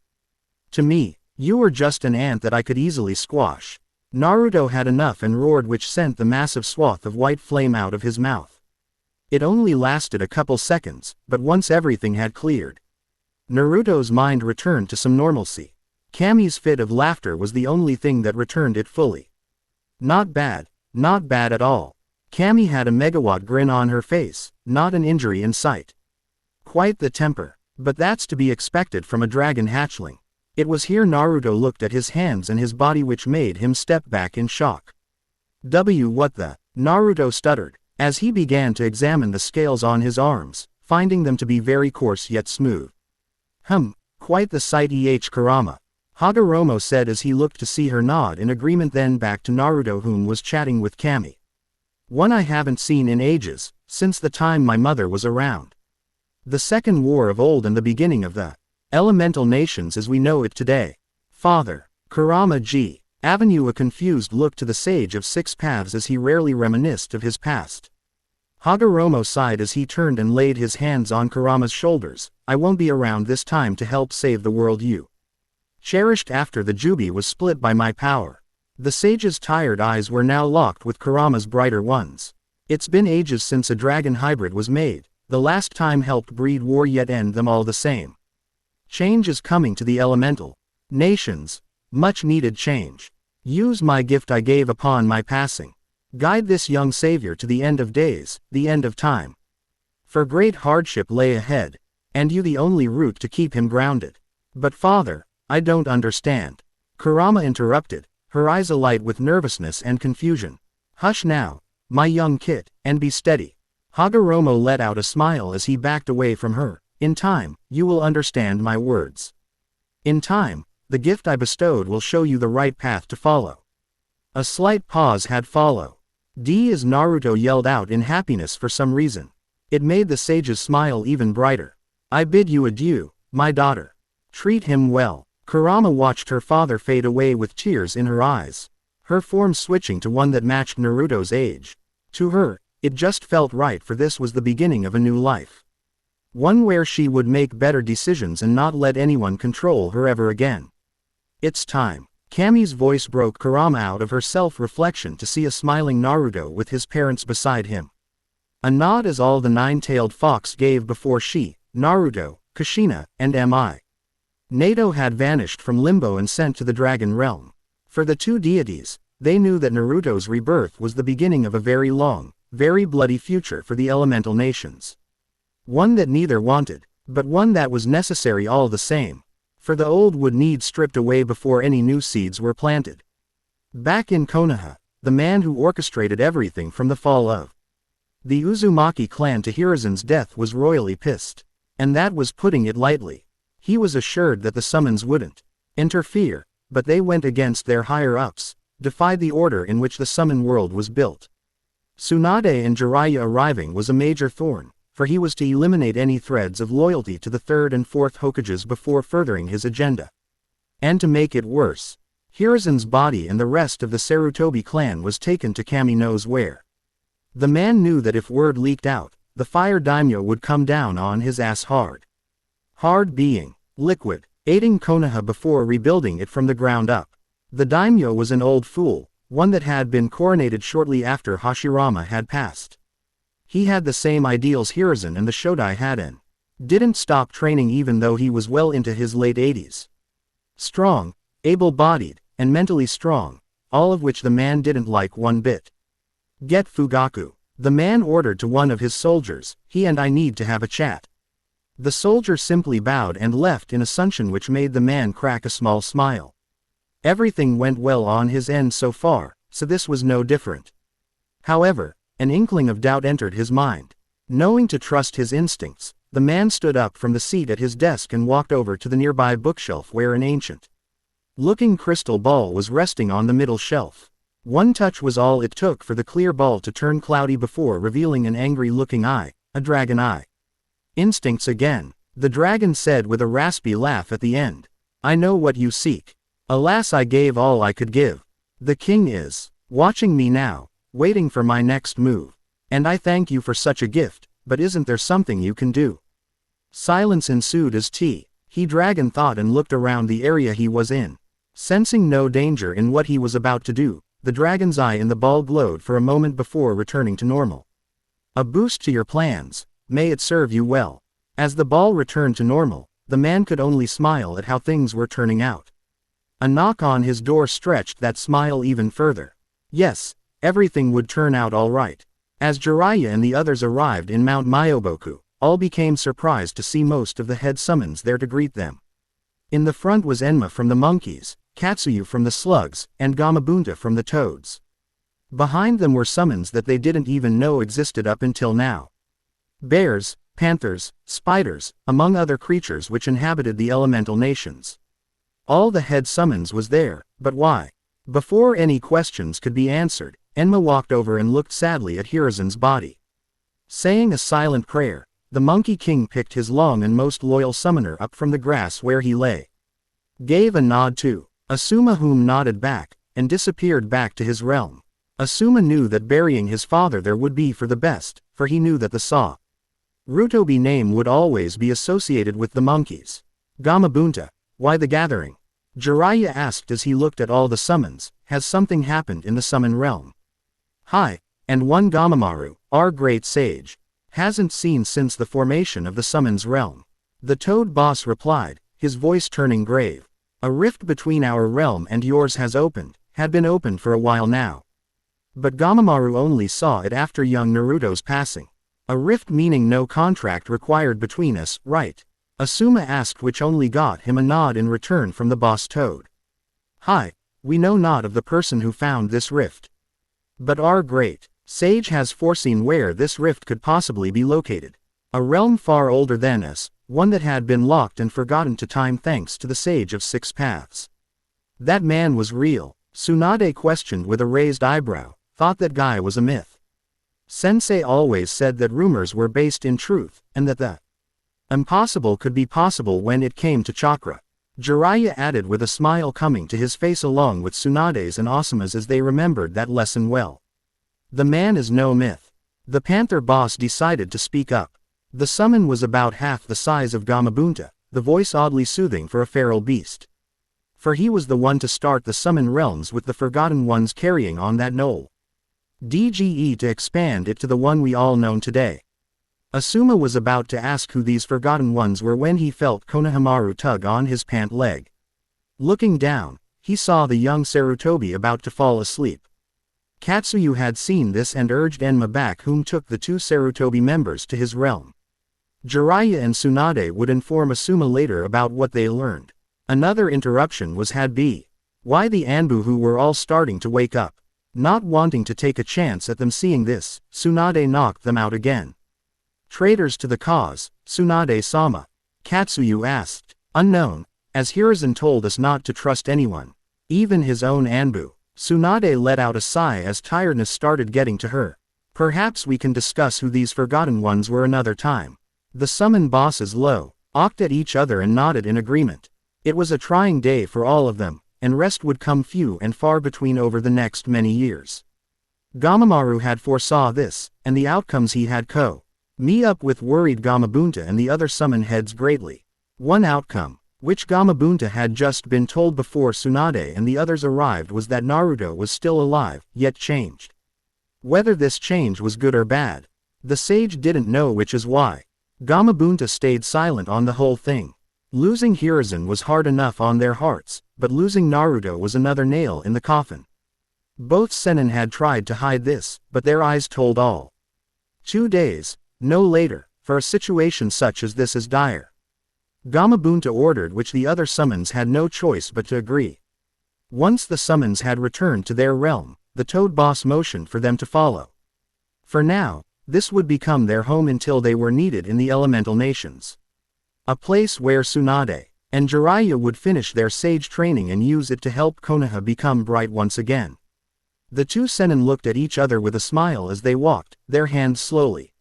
"To me, you were just an ant that I could easily squash." Naruto had enough and roared, which sent the massive swath of white flame out of his mouth. It only lasted a couple seconds, but once everything had cleared, Naruto's mind returned to some normalcy. Kami's fit of laughter was the only thing that returned it fully. Not bad at all. Kami had a megawatt grin on her face, not an injury in sight. Quite the temper, but that's to be expected from a dragon hatchling. It was here Naruto looked at his hands and his body, which made him step back in shock. What the? Naruto stuttered, as he began to examine the scales on his arms, finding them to be very coarse yet smooth. Quite the sight. Kurama. Hagoromo said as he looked to see her nod in agreement, then back to Naruto, whom was chatting with Kami. "One I haven't seen in ages, since the time my mother was around. The Second War of Old and the beginning of the elemental nations as we know it today. Father." Kurama G. Avenue a confused look to the Sage of Six Paths as he rarely reminisced of his past. Hagoromo sighed as he turned and laid his hands on Kurama's shoulders. "I won't be around this time to help save the world you cherished after the Jubi was split by my power." The sage's tired eyes were now locked with Kurama's brighter ones. "It's been ages since a Dragon-Hybrd was made. The last time helped breed war yet end them all the same. Change is coming to the elemental nations. Much needed change. Use my gift I gave upon my passing. Guide this young savior to the end of days, the end of time. For great hardship lay ahead, and you the only route to keep him grounded." "But father, I don't understand." Kurama interrupted, her eyes alight with nervousness and confusion. "Hush now, my young kid, and be steady." Hagoromo let out a smile as he backed away from her. "In time, you will understand my words. In time, the gift I bestowed will show you the right path to follow." A slight pause had followed. As Naruto yelled out in happiness for some reason. It made the sage's smile even brighter. "I bid you adieu, my daughter. Treat him well." Kurama watched her father fade away with tears in her eyes, her form switching to one that matched Naruto's age. To her, it just felt right, for this was the beginning of a new life. One where she would make better decisions and not let anyone control her ever again. "It's time." Kami's voice broke Kurama out of her self-reflection to see a smiling Naruto with his parents beside him. A nod as all the nine-tailed fox gave before she, Naruto, Kushina, and Nato had vanished from Limbo and sent to the Dragon Realm. For the two deities, they knew that Naruto's rebirth was the beginning of a very long, very bloody future for the elemental nations. One that neither wanted, but one that was necessary all the same. For the old would need stripped away before any new seeds were planted. Back in Konoha, the man who orchestrated everything from the fall of the Uzumaki clan to Hiruzen's death was royally pissed. And that was putting it lightly. He was assured that the summons wouldn't interfere, but they went against their higher-ups, defied the order in which the summon world was built. Tsunade and Jiraiya arriving was a major thorn, for he was to eliminate any threads of loyalty to the third and fourth Hokages before furthering his agenda. And to make it worse, Hiruzen's body and the rest of the Sarutobi clan was taken to Kami knows where. The man knew that if word leaked out, the fire daimyo would come down on his ass hard. Hard being liquid, aiding Konoha before rebuilding it from the ground up. The daimyo was an old fool, one that had been coronated shortly after Hashirama had passed. He had the same ideals Hiruzen and the Shodai had and didn't stop training even though he was well into his late 80s. Strong, able-bodied, and mentally strong, all of which the man didn't like one bit. Get Fugaku. The man ordered to one of his soldiers, he and I need to have a chat. The soldier simply bowed and left in assumption, which made the man crack a small smile. Everything went well on his end so far, so this was no different. However, an inkling of doubt entered his mind. Knowing to trust his instincts, the man stood up from the seat at his desk and walked over to the nearby bookshelf where an ancient-looking crystal ball was resting on the middle shelf. One touch was all it took for the clear ball to turn cloudy before revealing an angry-looking eye, a dragon eye. Instincts again, the dragon said with a raspy laugh at the end. I know what you seek. Alas, I gave all I could give. The king is watching me now, waiting for my next move. And I thank you for such a gift, but isn't there something you can do? Silence ensued as he dragon thought and looked around the area he was in. Sensing no danger in what he was about to do, the dragon's eye in the ball glowed for a moment before returning to normal. A boost to your plans, may it serve you well. As the ball returned to normal, the man could only smile at how things were turning out. A knock on his door stretched that smile even further. Yes, everything would turn out all right. As Jiraiya and the others arrived in Mount Myoboku, all became surprised to see most of the head summons there to greet them. In the front was Enma from the monkeys, Katsuyu from the slugs, and Gamabunta from the toads. Behind them were summons that they didn't even know existed up until now. Bears, panthers, spiders, among other creatures which inhabited the elemental nations. All the head summons was there, but why? Before any questions could be answered, Enma walked over and looked sadly at Hiruzen's body. Saying a silent prayer, the Monkey King picked his long and most loyal summoner up from the grass where he lay. Gave a nod to Asuma, whom nodded back, and disappeared back to his realm. Asuma knew that burying his father there would be for the best, for he knew that the Sarutobi name would always be associated with the monkeys. Gamabunta, why the gathering? Jiraiya asked as he looked at all the summons. Has something happened in the summon realm? Hi, and one Gamamaru, our great sage, hasn't seen since the formation of the summons realm. The toad boss replied, his voice turning grave. A rift between our realm and yours has opened, had been open for a while now. But Gamamaru only saw it after young Naruto's passing. A rift meaning no contract required between us, right? Asuma asked, which only got him a nod in return from the boss toad. Hi, we know not of the person who found this rift. But our great sage has foreseen where this rift could possibly be located. A realm far older than us, one that had been locked and forgotten to time thanks to the Sage of Six Paths. That man was real, Tsunade questioned with a raised eyebrow, thought that guy was a myth. Sensei always said that rumors were based in truth, and that the impossible could be possible when it came to chakra. Jiraiya added with a smile coming to his face along with Tsunade's and Asuma's as they remembered that lesson well. The man is no myth. The panther boss decided to speak up. The summon was about half the size of Gamabunta, the voice oddly soothing for a feral beast. For he was the one to start the summon realms with the Forgotten Ones carrying on that knoll. DGE to expand it to the one we all know today. Asuma was about to ask who these Forgotten Ones were when he felt Konohamaru tug on his pant leg. Looking down, he saw the young Sarutobi about to fall asleep. Katsuyu had seen this and urged Enma back, whom took the two Sarutobi members to his realm. Jiraiya and Tsunade would inform Asuma later about what they learned. Another interruption was had be. Why the Anbu, who were all starting to wake up. Not wanting to take a chance at them seeing this, Tsunade knocked them out again. Traitors to the cause, Tsunade-sama. Katsuyu asked. Unknown, as Hiruzen told us not to trust anyone. Even his own Anbu. Tsunade let out a sigh as tiredness started getting to her. Perhaps we can discuss who these Forgotten Ones were another time. The summon bosses looked at each other and nodded in agreement. It was a trying day for all of them, and rest would come few and far between over the next many years. Gamamaru had foresaw this, and the outcomes he had me up with worried Gamabunta and the other summon heads greatly. One outcome, which Gamabunta had just been told before Tsunade and the others arrived, was that Naruto was still alive, yet changed. Whether this change was good or bad, the sage didn't know, which is why Gamabunta stayed silent on the whole thing. Losing Hiruzen was hard enough on their hearts, but losing Naruto was another nail in the coffin. Both Sennin had tried to hide this, but their eyes told all. 2 days, no later, for a situation such as this is dire. Gamabunta ordered, which the other summons had no choice but to agree. Once the summons had returned to their realm, the Toad Boss motioned for them to follow. For now, this would become their home until they were needed in the elemental nations. A place where Tsunade and Jiraiya would finish their sage training and use it to help Konoha become bright once again. The two Sennin looked at each other with a smile as they walked, their hands slowly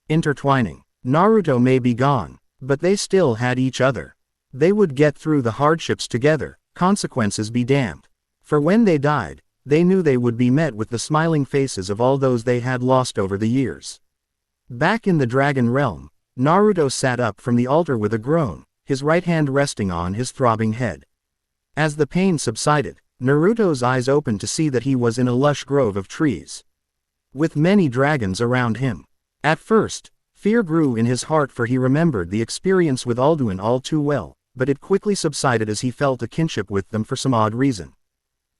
intertwining. Naruto may be gone, but they still had each other. They would get through the hardships together, consequences be damned. For when they died, they knew they would be met with the smiling faces of all those they had lost over the years. Back in the Dragon Realm, Naruto sat up from the altar with a groan, his right hand resting on his throbbing head. As the pain subsided, Naruto's eyes opened to see that he was in a lush grove of trees, with many dragons around him. At first, fear grew in his heart, for he remembered the experience with Alduin all too well, but it quickly subsided as he felt a kinship with them for some odd reason.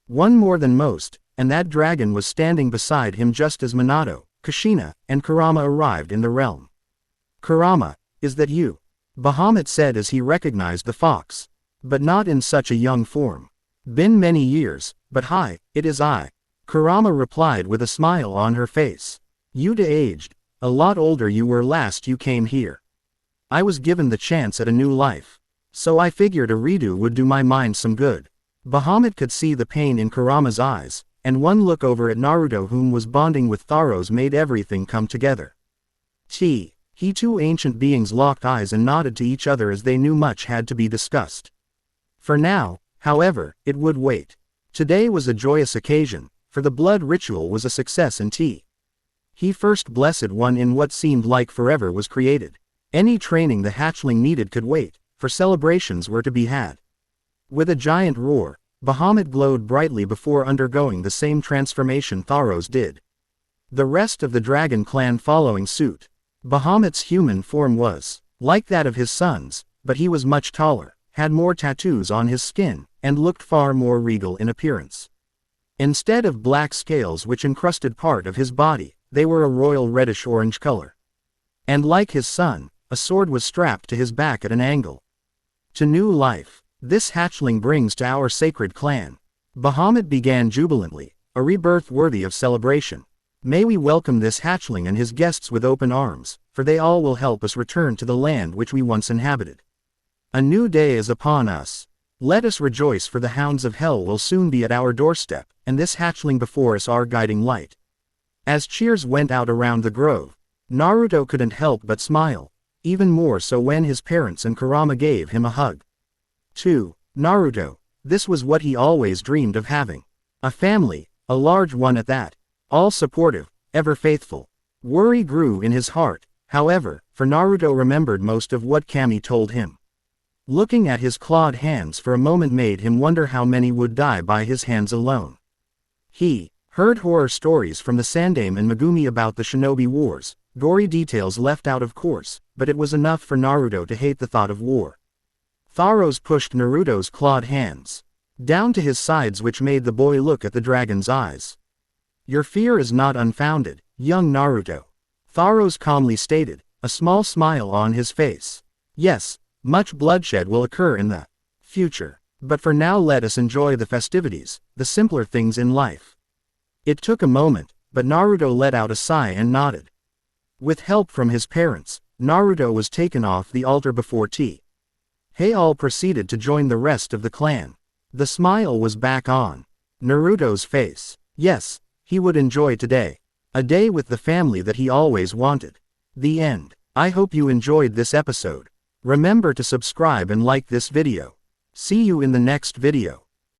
One more than most, and that dragon was standing beside him just as Minato, Kushina, and Kurama arrived in the realm. "Kurama, is that you?" Bahamut said as he recognized the fox. "But not in such a young form. Been many years, but hi, it is I." Kurama replied with a smile on her face. "You de-aged. A lot older you were last you came here. I was given the chance at a new life. So I figured a redo would do my mind some good." Bahamut could see the pain in Kurama's eyes, and one look over at Naruto, whom was bonding with Tharos, made everything come together. He two ancient beings locked eyes and nodded to each other as they knew much had to be discussed. For now, however, it would wait. Today was a joyous occasion, for the blood ritual was a success and he first blessed one in what seemed like forever was created. Any training the hatchling needed could wait, for celebrations were to be had. With a giant roar, Bahamut glowed brightly before undergoing the same transformation Tharos did. The rest of the dragon clan following suit. Bahamut's human form was like that of his sons, but he was much taller, had more tattoos on his skin, and looked far more regal in appearance. Instead of black scales which encrusted part of his body, they were a royal reddish-orange color. And like his son, a sword was strapped to his back at an angle. "To new life. This hatchling brings to our sacred clan." Bahamut began jubilantly, "a rebirth worthy of celebration. May we welcome this hatchling and his guests with open arms, for they all will help us return to the land which we once inhabited. A new day is upon us. Let us rejoice, for the hounds of hell will soon be at our doorstep, and this hatchling before us our guiding light." As cheers went out around the grove, Naruto couldn't help but smile, even more so when his parents and Kurama gave him a hug. Naruto, this was what he always dreamed of having. A family, a large one at that. All supportive, ever faithful. Worry grew in his heart, however, for Naruto remembered most of what Kami told him. Looking at his clawed hands for a moment made him wonder how many would die by his hands alone. He heard horror stories from the Sandaime and Megumi about the shinobi wars, gory details left out of course, but it was enough for Naruto to hate the thought of war. Tharos pushed Naruto's clawed hands down to his sides, which made the boy look at the dragon's eyes. "Your fear is not unfounded, young Naruto," Tharos calmly stated, a small smile on his face. "Yes, much bloodshed will occur in the future, but for now let us enjoy the festivities, the simpler things in life." It took a moment, but Naruto let out a sigh and nodded. With help from his parents, Naruto was taken off the altar before He all proceeded to join the rest of the clan. The smile was back on Naruto's face. Yes, he would enjoy today. A day with the family that he always wanted. The end. I hope you enjoyed this episode. Remember to subscribe and like this video. See you in the next video.